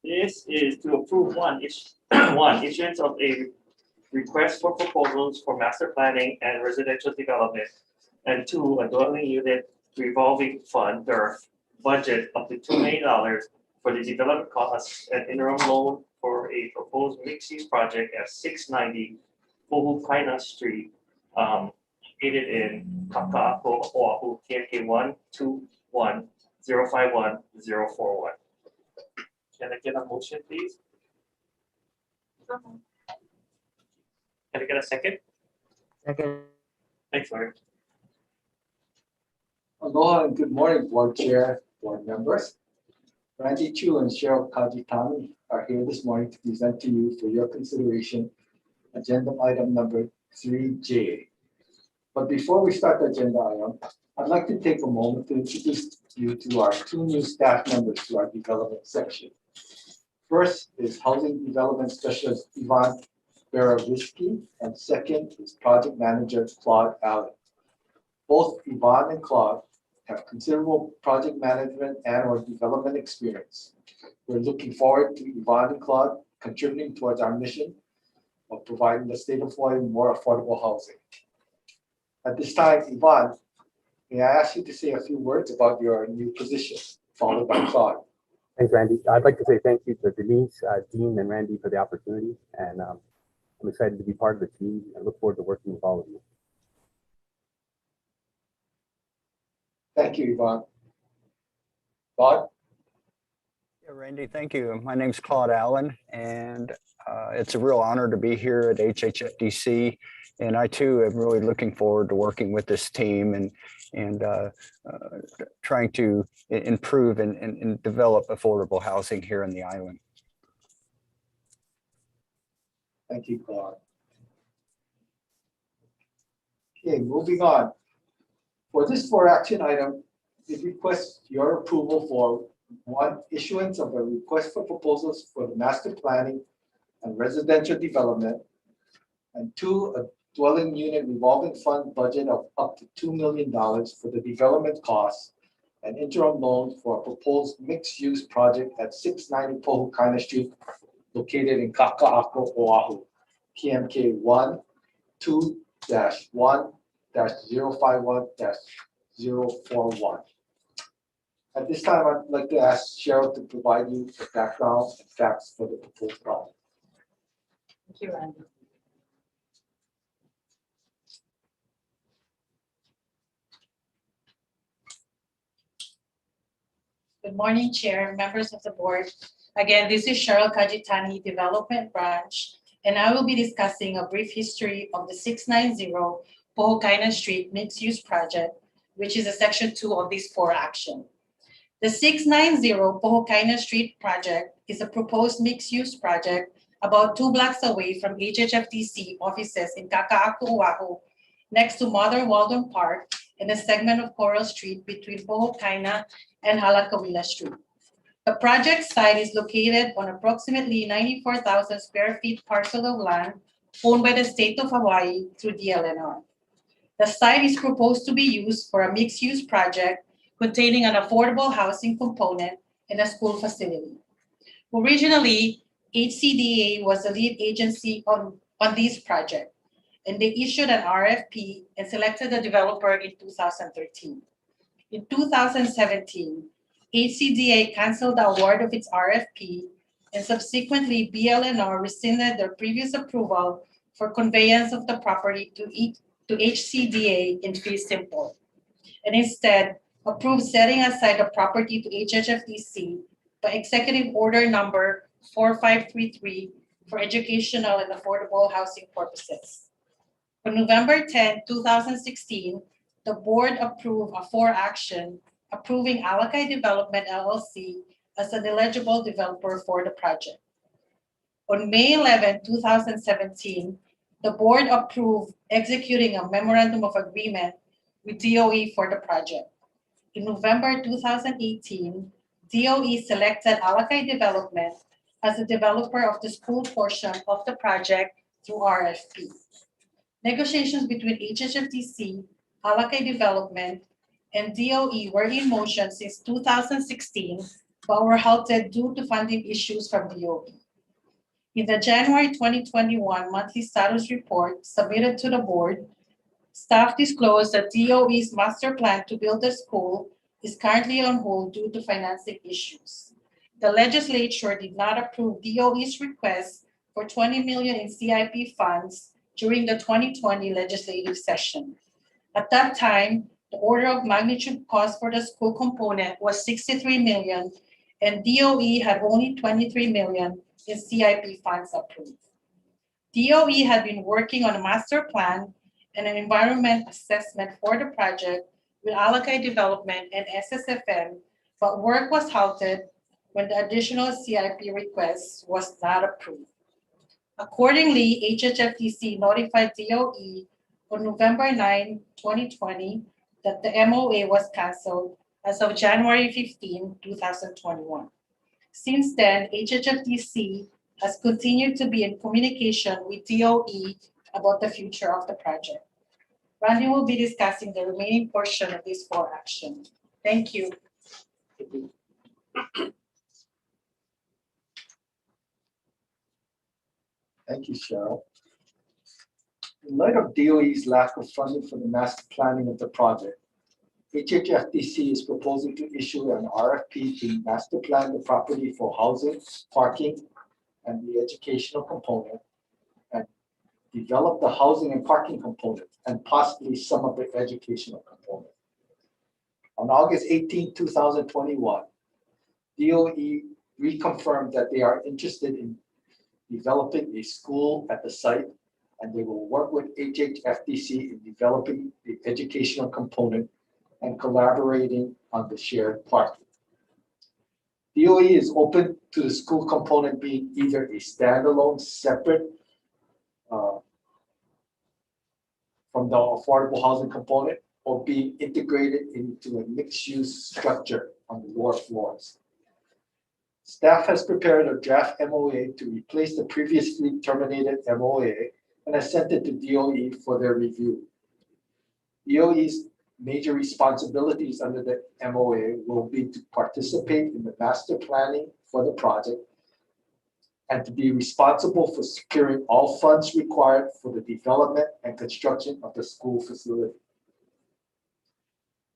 This is to approve issuance of a request for proposals for master planning and residential development, and 2, a dwelling unit revolving fund, DERF, budget up to $2 million for the development costs and interim loan for a proposed mixed-use project at 690 Pohukaina Street, located in Kaka'ako, Oahu, KK 121051041. Can I get a motion, please? Can I get a second? Second. Thanks, Lord. Aloha and good morning, Board Chair, Board members. Randy Chu and Cheryl Kajitani are here this morning to present to you for your consideration agenda item number 3J. But before we start the agenda item, I'd like to take a moment to introduce you to our two new staff members to our development section. First is Housing Development Specialist Yvonne Baravisky, and second is Project Manager Claude Allen. Both Yvonne and Claude have considerable project management and or development experience. We're looking forward to Yvonne and Claude contributing towards our mission of providing the state of Hawaii more affordable housing. At this time, Yvonne, may I ask you to say a few words about your new position, followed by Claude. Thanks, Randy. I'd like to say thank you to Denise, Dean, and Randy for the opportunity. And I'm excited to be part of the team and look forward to working with all of you. Thank you, Yvonne. Claude? Yeah, Randy, thank you. My name's Claude Allen, and it's a real honor to be here at HHFDC. And I too am really looking forward to working with this team and trying to improve and develop affordable housing here in the island. Thank you, Claude. Okay, moving on. For this action item, it requests your approval for one, issuance of a request for proposals for the master planning and residential development, and two, a dwelling unit revolving fund budget of up to $2 million for the development costs and interim loan for a proposed mixed-use project at 690 Pohukaina Street, located in Kaka'ako, Oahu, PMK 12-1-051-041. At this time, I'd like to ask Cheryl to provide you the background and facts for the proposed project. Thank you, Randy. Good morning, Chair, members of the board. Again, this is Cheryl Kajitani, Development Branch, and I will be discussing a brief history of the 690 Pohukaina Street Mixed-Use Project, which is a Section 2 of this action. The 690 Pohukaina Street project is a proposed mixed-use project about 2 blocks away from HHFDC offices in Kaka'ako, Oahu, next to Mother Waldron Park in a segment of Coral Street between Pohukaina and Halakawila Street. The project site is located on approximately 94,000 square feet parcel of land owned by the state of Hawaii through DLNR. The site is proposed to be used for a mixed-use project containing an affordable housing component and a school facility. Originally, HCDA was the lead agency on this project, and they issued an RFP and selected the developer in 2013. In 2017, HCDA canceled the award of its RFP, and subsequently BLNR rescinded their previous approval for conveyance of the property to HCDA in fee simple, and instead approved setting aside the property to HHFDC by Executive Order number 4533 for educational and affordable housing purposes. On November 10, 2016, the board approved a action approving Alakai Development LLC as an eligible developer for the project. On May 11, 2017, the board approved executing a memorandum of agreement with DOE for the project. In November 2018, DOE selected Alakai Development as the developer of the school portion of the project through RFP. Negotiations between HHFDC, Alakai Development, and DOE were in motion since 2016, but were halted due to funding issues from DOE. In the January 2021 monthly status report submitted to the board, staff disclosed that DOE's master plan to build a school is currently on hold due to financing issues. The legislature did not approve DOE's request for $20 million in CIP funds during the 2020 legislative session. At that time, the order of magnitude cost for the school component was $63 million, and DOE had only $23 million in CIP funds approved. DOE had been working on a master plan and an environment assessment for the project with Allocate Development and SSFM, but work was halted when the additional CIP request was not approved. Accordingly, HHFDC notified DOE on November 9, 2020, that the MOA was canceled as of January 15, 2021. Since then, HHFDC has continued to be in communication with DOE about the future of the project. Randy will be discussing the remaining portion of this for action. Thank you. Thank you, Cheryl. In light of DOE's lack of funding for the master planning of the project, HHFDC is proposing to issue an RFP to master plan the property for housing, parking, and the educational component, and develop the housing and parking component, and possibly some of the educational component. On August 18, 2021, DOE reconfirmed that they are interested in developing a school at the site, and they will work with HHFDC in developing the educational component and collaborating on the shared parking. DOE is open to the school component being either a standalone, separate from the affordable housing component, or being integrated into a mixed-use structure on the lower floors. Staff has prepared a draft MOA to replace the previously terminated MOA and has sent it to DOE for their review. DOE's major responsibilities under the MOA will be to participate in the master planning for the project and to be responsible for securing all funds required for the development and construction of the school facility.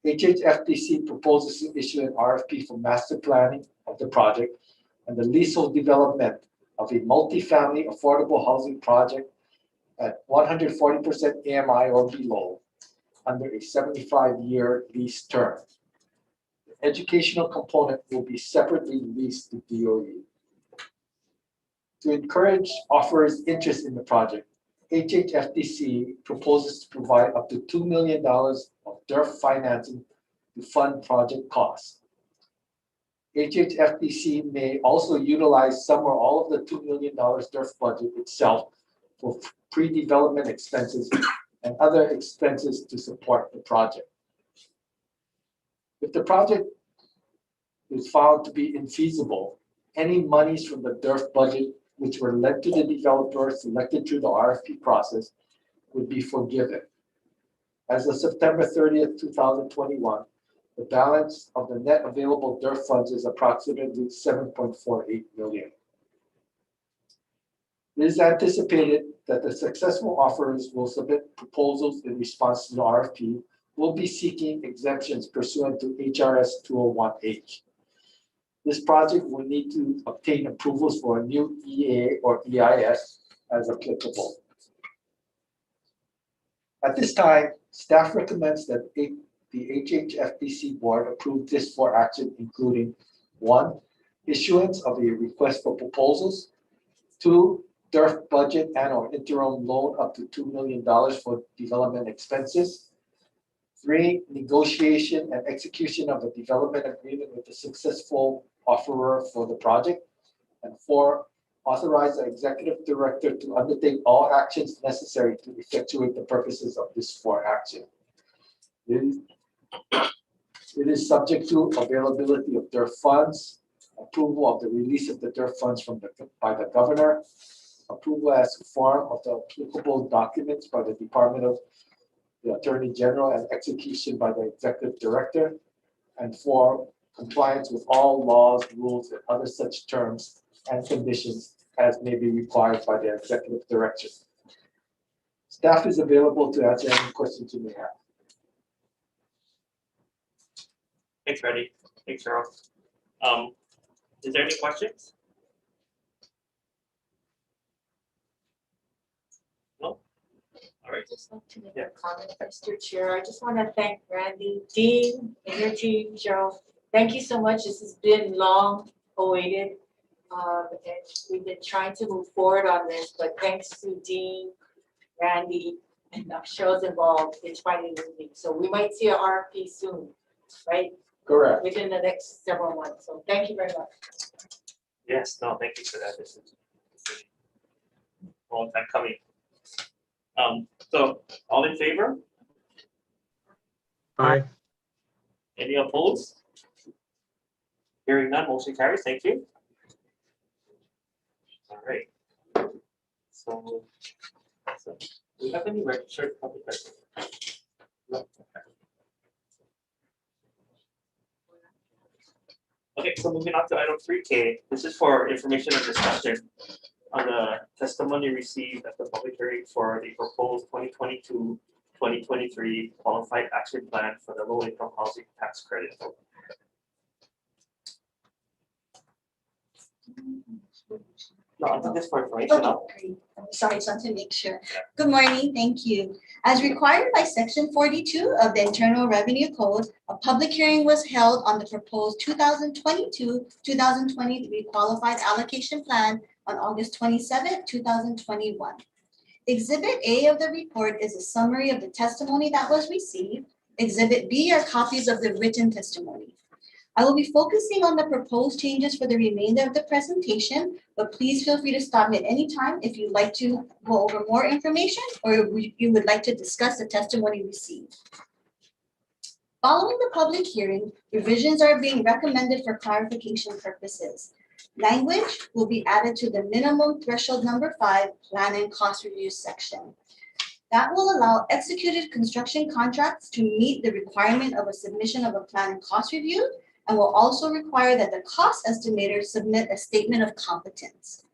HHFDC proposes to issue an RFP for master planning of the project and the leasehold development of a multifamily affordable housing project at 140% AMI or below under a 75-year lease term. The educational component will be separately leased to DOE. To encourage offerers' interest in the project, HHFDC proposes to provide up to $2 million of DERF financing to fund project costs. HHFDC may also utilize some or all of the $2 million DERF budget itself for pre-development expenses and other expenses to support the project. If the project is found to be infeasible, any monies from the DERF budget which were lent to the developer selected through the RFP process would be forgiven. As of September 30th, 2021, the balance of the net available DERF funds is approximately $7.48 million. It is anticipated that the successful offerers will submit proposals in response to the RFP, will be seeking exemptions pursuant to HRS 201H. This project will need to obtain approvals for a new EA or EIS as applicable. At this time, staff recommends that the HHFDC board approve this for action, including 1, issuance of a request for proposals, 2, DERF budget and or interim loan up to $2 million for development expenses, 3, negotiation and execution of a development agreement with the successful offerer for the project, and 4, authorize the executive director to undertake all actions necessary to effectuate the purposes of this for action. It is subject to availability of DERF funds, approval of the release of the DERF funds by the governor, approval as to form of the applicable documents by the Department of the Attorney General and execution by the executive director, and 4, compliance with all laws, rules, and other such terms and conditions as may be required by the executive director. Staff is available to answer any questions you may have. Thanks, Randy. Thanks, Cheryl. Is there any questions? No? All right. I'd just like to make a comment, Mr. Chair. I just want to thank Randy, Dean, and your team, Cheryl. Thank you so much. This has been long awaited. And we've been trying to move forward on this, but thanks to Dean, Randy, and Cheryl's involved in finding new things. So we might see a RFP soon, right? Correct. Within the next several months. So thank you very much. Yes, no, thank you for that. This is a long time coming. So all in favor? Aye. Any opposed? Hearing none, motion carries. Thank you. All right. So do we have any registered public records? No. Okay, so moving on to item 3K. This is for information and discussion on the testimony received at the public hearing for the proposed 2022-2023 qualified action plan for the low income housing tax credit. No, I think this for information. Okay, great. I'm sorry, just want to make sure. Good morning, thank you. As required by section 42 of the Internal Revenue Code, a public hearing was held on the proposed 2022-2023 qualified allocation plan on August 27, 2021. Exhibit A of the report is a summary of the testimony that was received. Exhibit B are copies of the written testimony. I will be focusing on the proposed changes for the remainder of the presentation, but please feel free to stop me at any time if you'd like to go over more information or you would like to discuss the testimony received. Following the public hearing, revisions are being recommended for clarification purposes. Language will be added to the minimum threshold number 5 plan and cost review section. That will allow executed construction contracts to meet the requirement of a submission of a plan and cost review, and will also require that the cost estimator submit a statement of competence.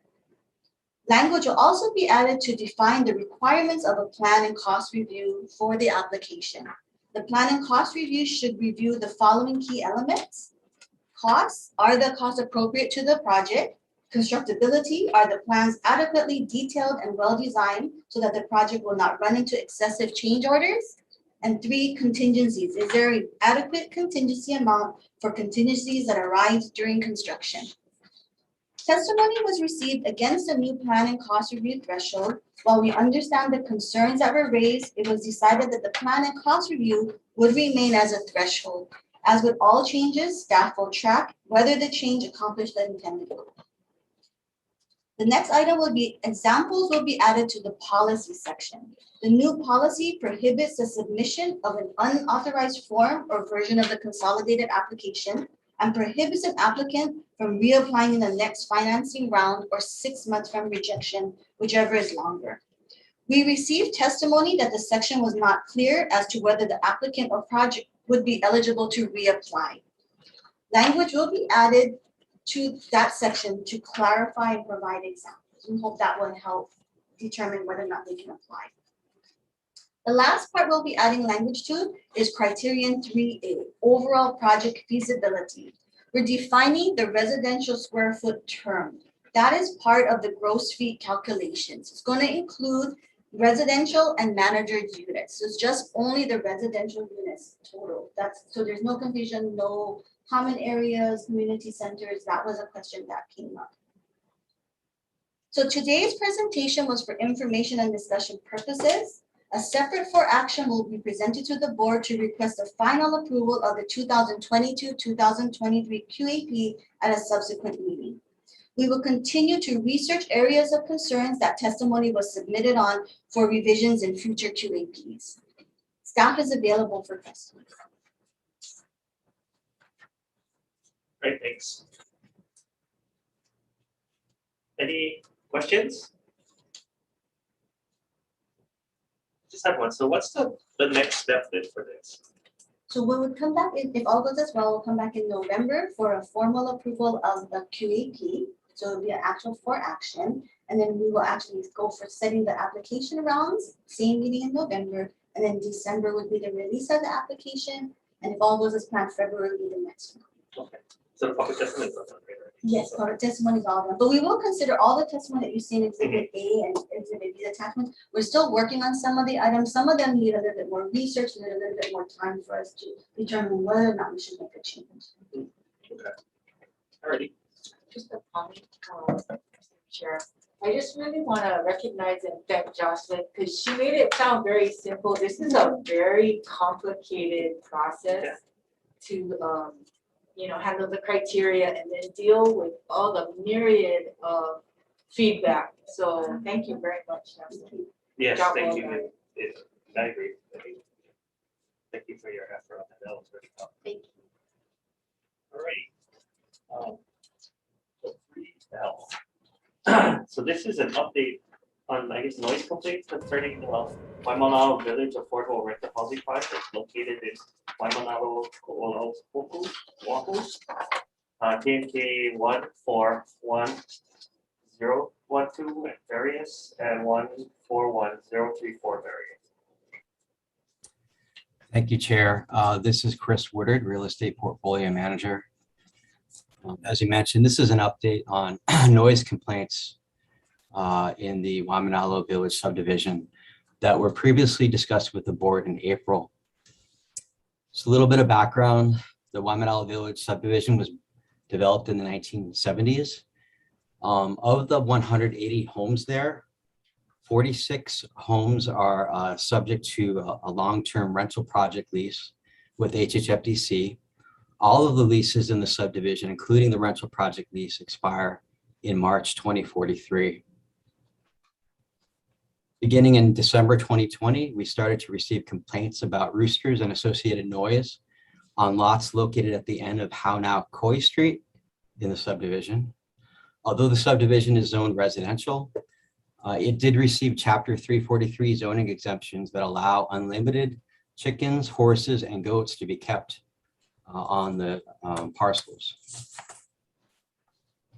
Language will also be added to define the requirements of a plan and cost review for the application. The plan and cost review should review the following key elements. Costs, are the costs appropriate to the project? Constructability, are the plans adequately detailed and well-designed so that the project will not run into excessive change orders? And 3, contingencies. Is there an adequate contingency amount for contingencies that arise during construction? Testimony was received against the new plan and cost review threshold. While we understand the concerns that were raised, it was decided that the plan and cost review would remain as a threshold. As with all changes, staff will track whether the change accomplished the intended goal. The next item will be examples will be added to the policy section. The new policy prohibits the submission of an unauthorized form or version of the consolidated application and prohibits an applicant from reapplying in the next financing round or 6 months from rejection, whichever is longer. We received testimony that the section was not clear as to whether the applicant or project would be eligible to reapply. Language will be added to that section to clarify and provide examples. We hope that will help determine whether or not they can apply. The last part we'll be adding language to is criterion 3A, overall project feasibility. We're defining the residential square foot term. That is part of the gross fee calculations. It's going to include residential and manager's units. So it's just only the residential units total. So there's no confusion, no common areas, community centers. That was a question that came up. So today's presentation was for information and discussion purposes. A separate for action will be presented to the board to request the final approval of the 2022-2023 QAP at a subsequent meeting. We will continue to research areas of concerns that testimony was submitted on for revisions in future QAPs. Staff is available for questions. Great, thanks. Any questions? Just have one. So what's the next step then for this? So we would come back, if all goes as well, we'll come back in November for a formal approval of the QAP. So it'll be an actual for action. And then we will actually go for setting the application rounds, same meeting in November. And then December would be the release of the application. And if all goes as planned, February will be the next one. Okay. So the public testimony is not done, right? Yes, public testimony is all done. But we will consider all the testimony that you see in Exhibit A and Exhibit B attachments. We're still working on some of the items. Some of them need a little bit more research and a little bit more time for us to determine whether or not we should make a change. Okay. Alrighty. Just a comment, Chair. I just really want to recognize and thank Jocelyn because she made it sound very simple. This is a very complicated process to, handle the criteria and then deal with all the myriad of feedback. So thank you very much, Jocelyn. Yes, Job thank well you. done. I agree. Thank you for your effort on that. That was very helpful. Thank you. All right. So 3L. So this is an update on, I guess, noise complaints concerning the Waimanalo Village Affordable Rental Housing Project located in Waimanalo, Oahu, TNK 1411012 and various, and 141034 various. Thank you, Chair. This is Chris Woodard, Real Estate Portfolio Manager. As you mentioned, this is an update on noise complaints in the Waimanalo Village subdivision that were previously discussed with the board in April. So a little bit of background. The Waimanalo Village subdivision was developed in the 1970s. Of the 180 homes there, 46 homes are subject to a long-term rental project lease with HHFDC. All of the leases in the subdivision, including the rental project lease, expire in March 2043. Beginning in December 2020, we started to receive complaints about roosters and associated noise on lots located at the end of How Now Koi Street in the subdivision. Although the subdivision is zoned residential, it did receive Chapter 343 zoning exemptions that allow unlimited chickens, horses, and goats to be kept on the parcels.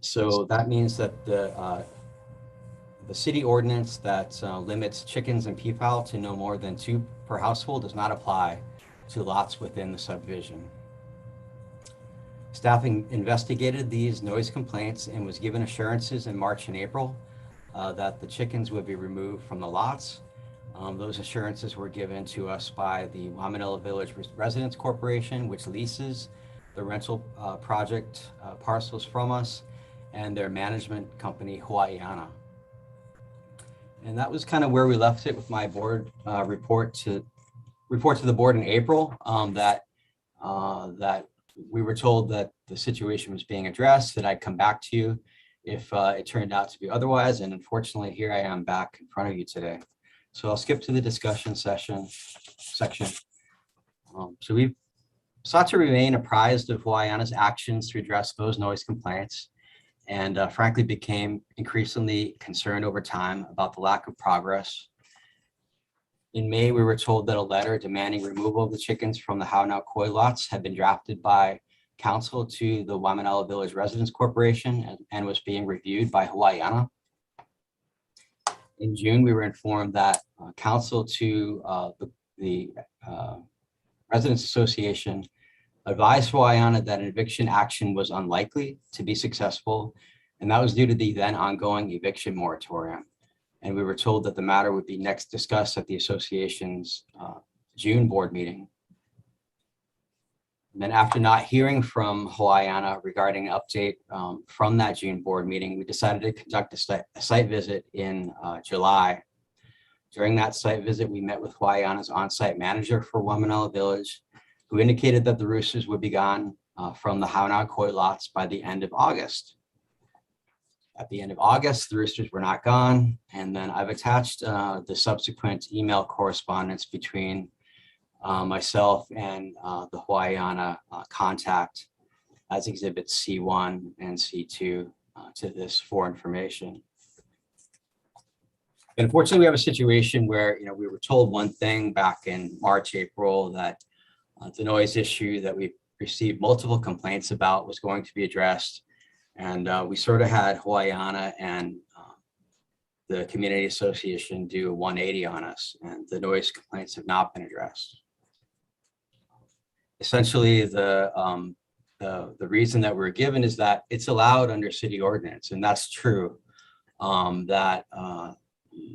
So that means that the city ordinance that limits chickens and peafowl to no more than 2 per household does not apply to lots within the subdivision. Staffing investigated these noise complaints and was given assurances in March and April that the chickens would be removed from the lots. Those assurances were given to us by the Waimanalo Village Residents Corporation, which leases the rental project parcels from us, and their management company, Hawaiiana. And that was kind of where we left it with my board report to the board in April, that we were told that the situation was being addressed, that I'd come back to you if it turned out to be otherwise. And unfortunately, here I am back in front of you today. So I'll skip to the discussion section. So we've sought to remain apprised of Hawaiiana's actions to address those noise complaints, and frankly became increasingly concerned over time about the lack of progress. In May, we were told that a letter demanding removal of the chickens from the How Now Koi lots had been drafted by council to the Waimanalo Village Residents Corporation and was being reviewed by Hawaiiana. In June, we were informed that council to the Residents Association advised Hawaiiana that an eviction action was unlikely to be successful, and that was due to the then ongoing eviction moratorium. And we were told that the matter would be next discussed at the association's June board meeting. And then after not hearing from Hawaiiana regarding an update from that June board meeting, we decided to conduct a site visit in July. During that site visit, we met with Hawaiiana's on-site manager for Waimanalo Village, who indicated that the roosters would be gone from the How Now Koi lots by the end of August. At the end of August, the roosters were not gone. And then I've attached the subsequent email correspondence between myself and the Hawaiiana contact as exhibits C1 and C2 to this for information. Unfortunately, we have a situation where we were told one thing back in March, April, that the noise issue that we received multiple complaints about was going to be addressed. And we sort of had Hawaiiana and the community association do a 180 on us, and the noise complaints have not been addressed. Essentially, the reason that we're given is that it's allowed under city ordinance, and that's true. That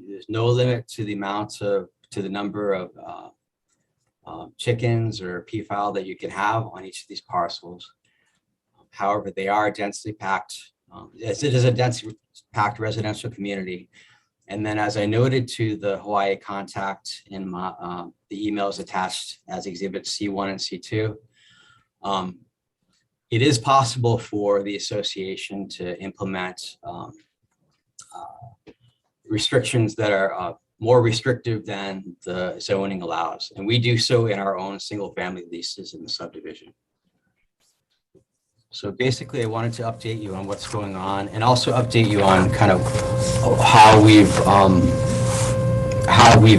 there's no limit to the number of chickens or peafowl that you can have on each of these parcels. However, they are densely packed As it is a densely packed residential community. And then as I noted to the Hawaii contact in my, the emails attached as exhibit C1 and C2, it is possible for the association to implement restrictions that are more restrictive than the zoning allows. And we do so in our own single family leases in the subdivision. So basically I wanted to update you on what's going on and also update you on kind of how we've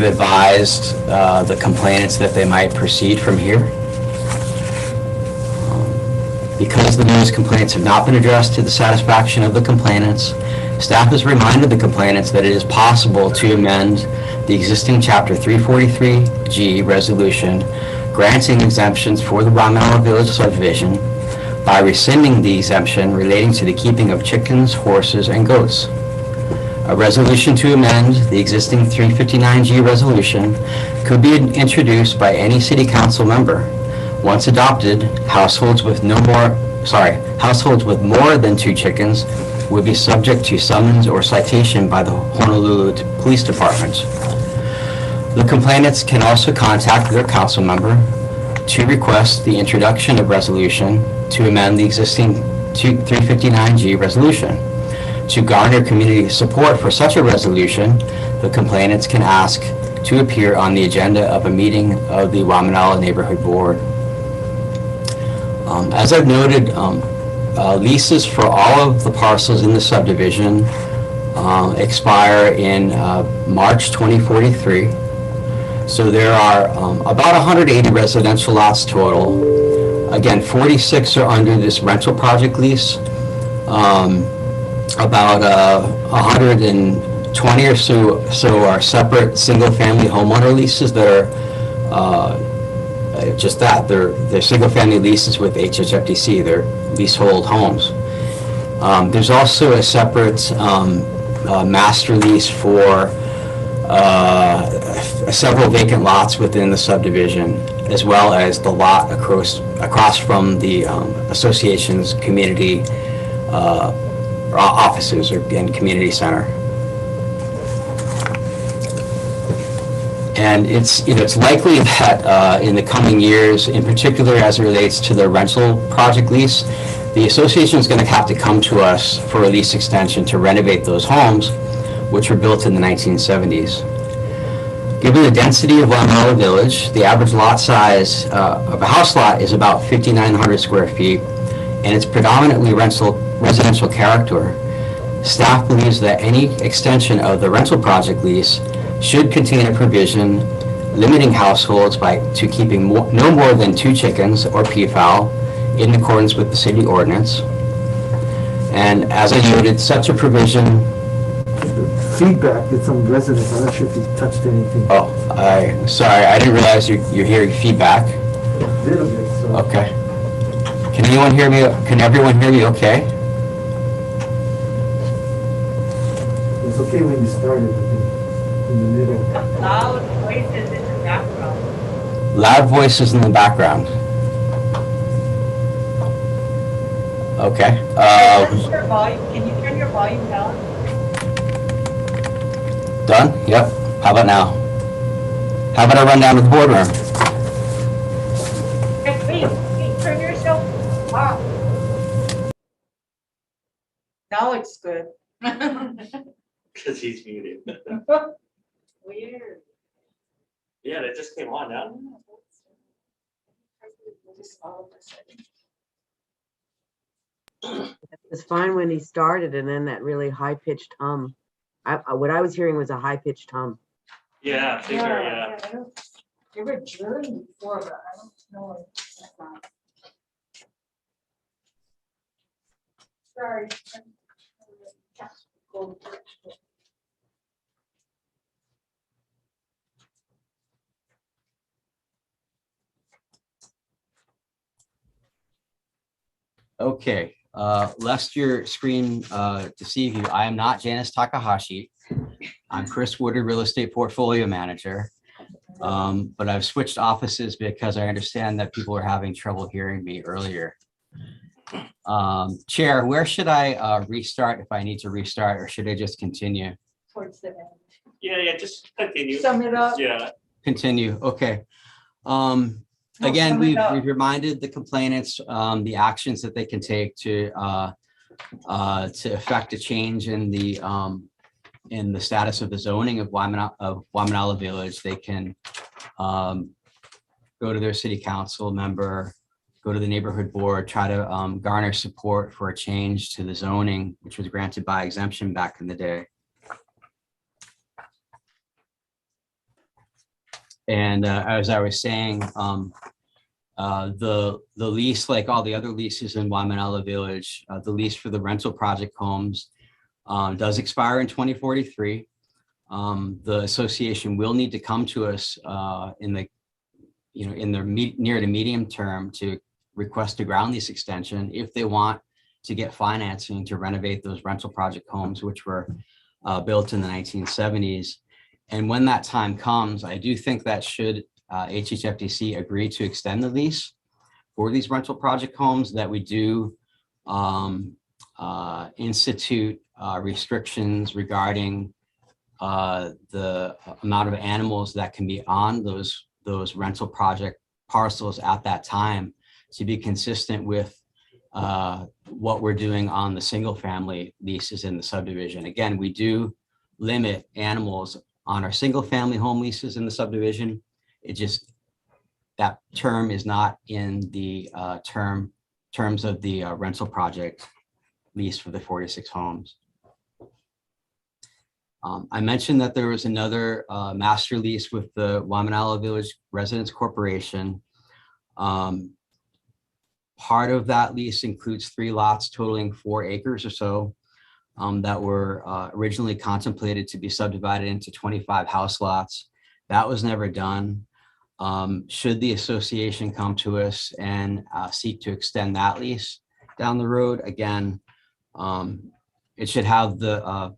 advised the complainants that they might proceed from here. Because the noise complaints have not been addressed to the satisfaction of the complainants, staff has reminded the complainants that it is possible to amend the existing Chapter 343G resolution granting exemptions for the Waimanalo Village subdivision by rescinding the exemption relating to the keeping of chickens, horses, and goats. A resolution to amend the existing 359G resolution could be introduced by any city council member. Once adopted, households with more than 2 chickens would be subject to summons or citation by the Honolulu Police Department. The complainants can also contact their council member to request the introduction of resolution to amend the existing 359G resolution. To garner community support for such a resolution, the complainants can ask to appear on the agenda of a meeting of the Waimanalo Neighborhood Board. As I've noted, leases for all of the parcels in the subdivision expire in March 2043. So there are about 180 residential lots total. Again, 46 are under this rental project lease. About 120 or so are separate single-family homeowner leases that are just that. They're single-family leases with HHFDC. They're leasehold homes. There's also a separate master lease for several vacant lots within the subdivision, as well as the lot across from the association's community offices and community center. And it's likely that in the coming years, in particular as it relates to the rental project lease, the association is going to have to come to us for a lease extension to renovate those homes, which were built in the 1970s. Given the density of Waimanalo Village, the average lot size of a house lot is about 5,900 square feet, and it's predominantly residential character. Staff believes that any extension of the rental project lease should contain a provision limiting households to keeping no more than 2 chickens or peafowl in accordance with the city ordinance. And as I noted, such a provision. Feedback that some residents, I'm not sure if you touched anything. Oh, sorry, I didn't realize you're hearing feedback. A little bit, so. Okay. Can anyone hear me? Can everyone hear me okay? It's okay when you started, I think, in the middle. Loud voices in the background. Loud voices in the background. Okay. Can you turn your volume down? Done? Yep. How about now? How about I run down to the boardroom? Hey, turn yourself off. Now it's good. Because he's muted. Weird. Yeah, that just came on now. It's fine when he started and then that really high-pitched hum. What I was hearing was a high-pitched hum. Yeah, figure, yeah. They were drilling before, but I don't know. Sorry. Okay, left your screen to deceive you. I am not Janice Takahashi. I'm Chris Woodard, Real Estate Portfolio Manager. But I've switched offices because I understand that people are having trouble hearing me earlier. Chair, where should I restart if I need to restart, or should I just continue? Towards the end. Yeah, just continue. Sum it up. Yeah. Continue, okay. No, Again, sum it up. we've reminded the complainants the actions that they can take to affect a change in the status of the zoning of Waimanalo Village. They can go to their city council member, go to the neighborhood board, try to garner support for a change to the zoning, which was granted by exemption back in the day. And as I was saying, the lease, like all the other leases in Waimanalo Village, the lease for the rental project homes does expire in 2043. The association will need to come to us in the near to medium term to request a ground lease extension if they want to get financing to renovate those rental project homes, which were built in the 1970s. And when that time comes, I do think that should HHFDC agree to extend the lease for these rental project homes, that we do institute restrictions regarding the amount of animals that can be on those rental project parcels at that time, to be consistent with what we're doing on the single family leases in the subdivision. Again, we do limit animals on our single family home leases in the subdivision. It just, that term is not in the terms of the rental project lease for the 46 homes. I mentioned that there was another master lease with the Waimanalo Village Residents Corporation. Part of that lease includes 3 lots totaling 4 acres or so that were originally contemplated to be subdivided into 25 house lots. That was never done. Should the association come to us and seek to extend that lease down the road, again, it should have the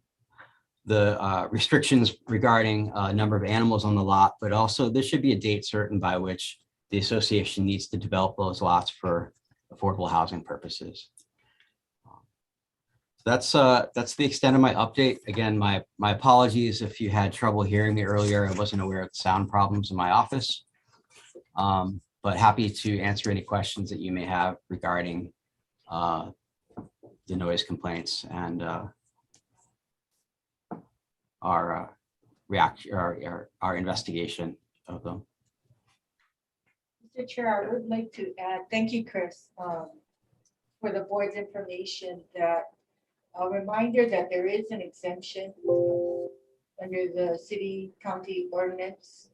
restrictions regarding number of animals on the lot, but also there should be a date certain by which the association needs to develop those lots for affordable housing purposes. That's the extent of my update. Again, my apologies if you had trouble hearing me earlier. I wasn't aware of the sound problems in my office, but happy to answer any questions that you may have regarding the noise complaints and our investigation of them. Mr. Chair, I would like to add, thank you, Chris, for the board's information, that a reminder that there is an exemption under the city county ordinance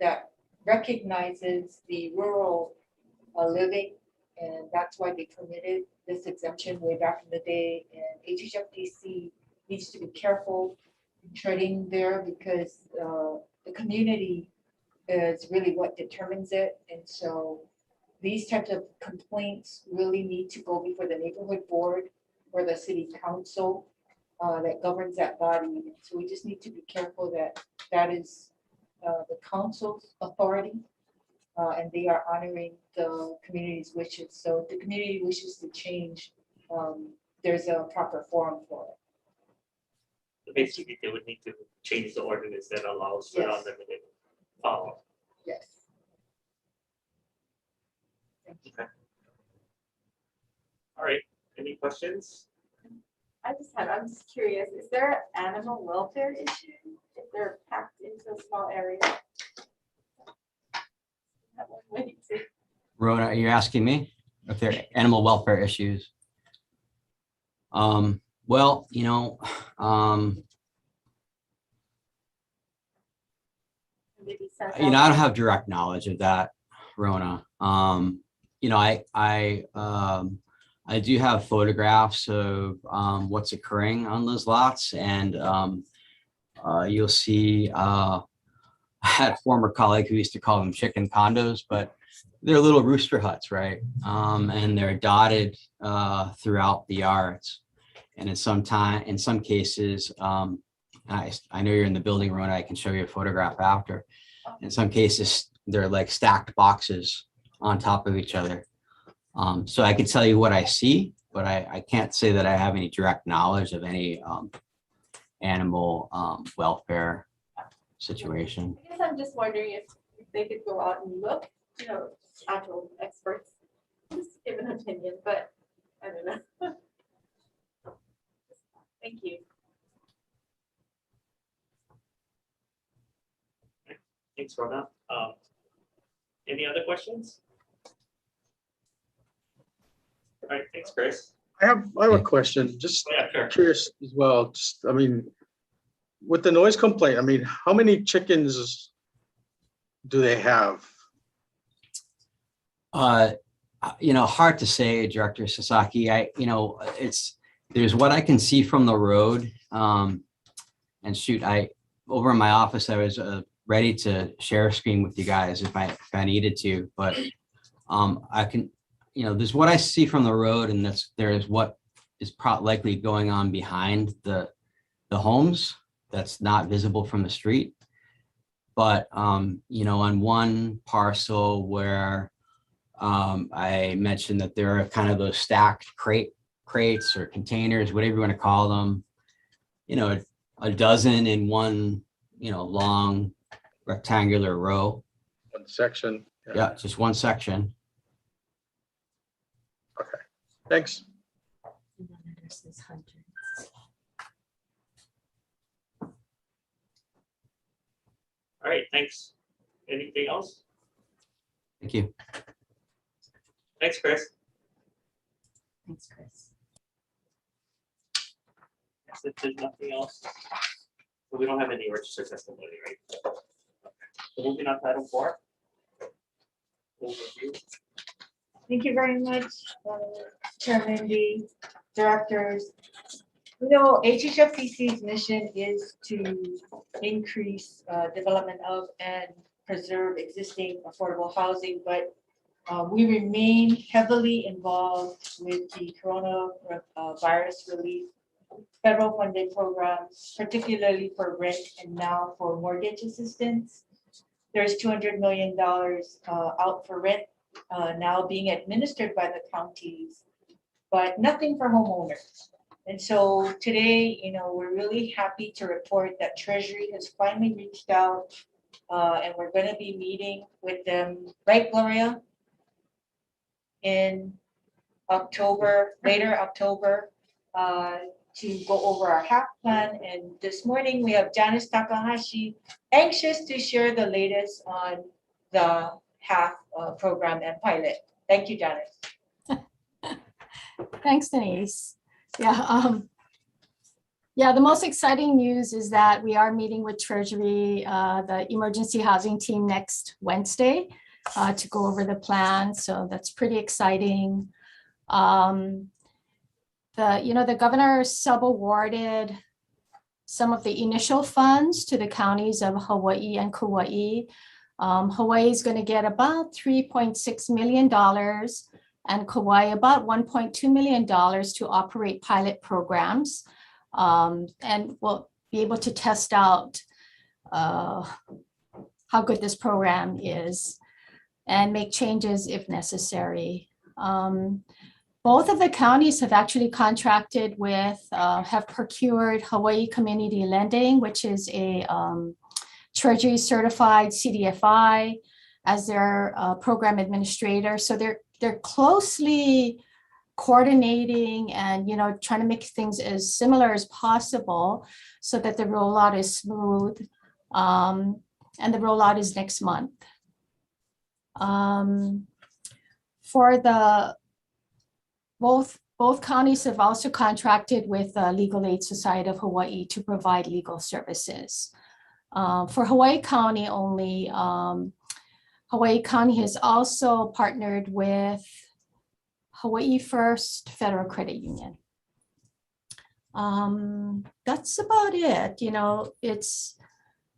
that recognizes the rural living, and that's why they permitted this exemption way back in the day. And HHFDC needs to be careful treading there, because the community is really what determines it. And so these types of complaints really need to go before the neighborhood board or the city council that governs that body. So we just need to be careful that that is the council's authority, and they are honoring the community's wishes. So if the community wishes to change, there's a proper forum for it. So basically, they would need to change the ordinance that allows for Yes. unlimited power. Yes. Thank you. Okay. All right, any questions? I'm just curious, is there an animal welfare issue if they're packed into a small area? That one way to- Rhoda, are you asking me if there are animal welfare issues? Well, Maybe send I don't out- have direct knowledge of that, Rona. I do have photographs of what's occurring on those lots, and you'll see I had a former colleague who used to call them chicken condos, but they're little rooster huts, right? And they're dotted throughout the yards. And in some cases, I know you're in the building, Rona, I can show you a photograph after. In some cases, they're like stacked boxes on top of each other. So I could tell you what I see, but I can't say that I have any direct knowledge of any animal welfare situation. I guess I'm just wondering if they could go out and look, actual experts, just give an opinion, but I don't know. Thank you. Thanks, Rona. Any other questions? All right, thanks, Chris. I have a question, just Yeah, sure. curious as well, just, I mean, with the noise complaint, I mean, how many chickens do they have? Hard to say, Director Sasaki. There's what I can see from the road. And shoot, over in my office, I was ready to share a screen with you guys if I needed to, but I can, there's what I see from the road, and there's what is likely going on behind the homes that's not visible from the street. But on one parcel where I mentioned that there are kind of those stacked crates or containers, whatever you want to call them, a dozen in one, long rectangular row. One section. Yeah, just one section. Okay, thanks. All right, thanks. Anything else? Thank you. Thanks, Chris. Thanks, Chris. Yes, if there's nothing else, so we don't have any registered testimony, right? Okay. So moving on to item 4. Overview. Thank you very much, Chairman Lee, directors. HHFDC's mission is to increase development of and preserve existing affordable housing, but we remain heavily involved with the coronavirus relief federal funded programs, particularly for rent and now for mortgage assistance. There's $200 million out for rent now being administered by the counties, but nothing for homeowners. And so today, we're really happy to report that Treasury has finally reached out and we're going to be meeting with them, right, Gloria? In October, later October, to go over our HAP plan. And this morning we have Janice Takahashi, anxious to share the latest on the HAP program and pilot. Thank you, Janice. Thanks, Denise. Yeah, the most exciting news is that we are meeting with Treasury, the emergency housing team next Wednesday to go over the plan. So that's pretty exciting. The governor sub-awarded some of the initial funds to the counties of Hawaii and Kauai. Hawaii is going to get about $3.6 million and Kauai about $1.2 million to operate pilot programs. And we'll be able to test out how good this program is and make changes if necessary. Both of the counties have actually contracted with, have procured Hawaii Community Lending, which is a Treasury certified CDFI as their program administrator. So they're closely coordinating and trying to make things as similar as possible so that the rollout is smooth. And the rollout is next month. For the both counties have also contracted with the Legal Aid Society of Hawaii to provide legal services. For Hawaii County only, Hawaii County has also partnered with Hawaii First Federal Credit Union. That's about it.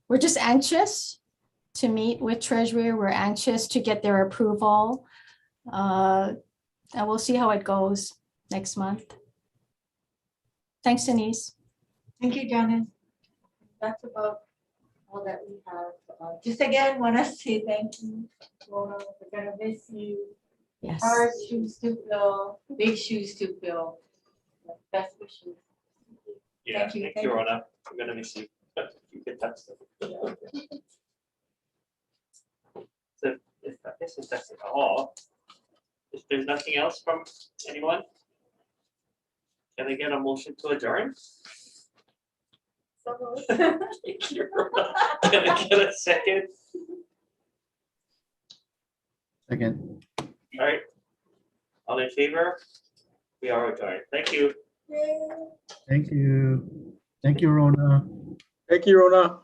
We're just anxious to meet with Treasury. We're anxious to get their approval. And we'll see how it goes next month. Thanks, Denise. Thank you, Janice. That's about all that we have. Just again, want to say thank you, Rona. We're gonna miss you. Yes. Hard shoes to fill, big shoes to fill. Best wishes. Yeah, Thank you, thank thank you, you. Rona. I'm gonna miss you, but you can touch them. So if that's all, if there's nothing else from anyone, can I get a motion to adjourn? So moved. Thank you, Rona. Can I get a second? Second. All right. All in favor? We are adjourned. Thank you. Thank you. Thank you, Rona. Thank you, Rona.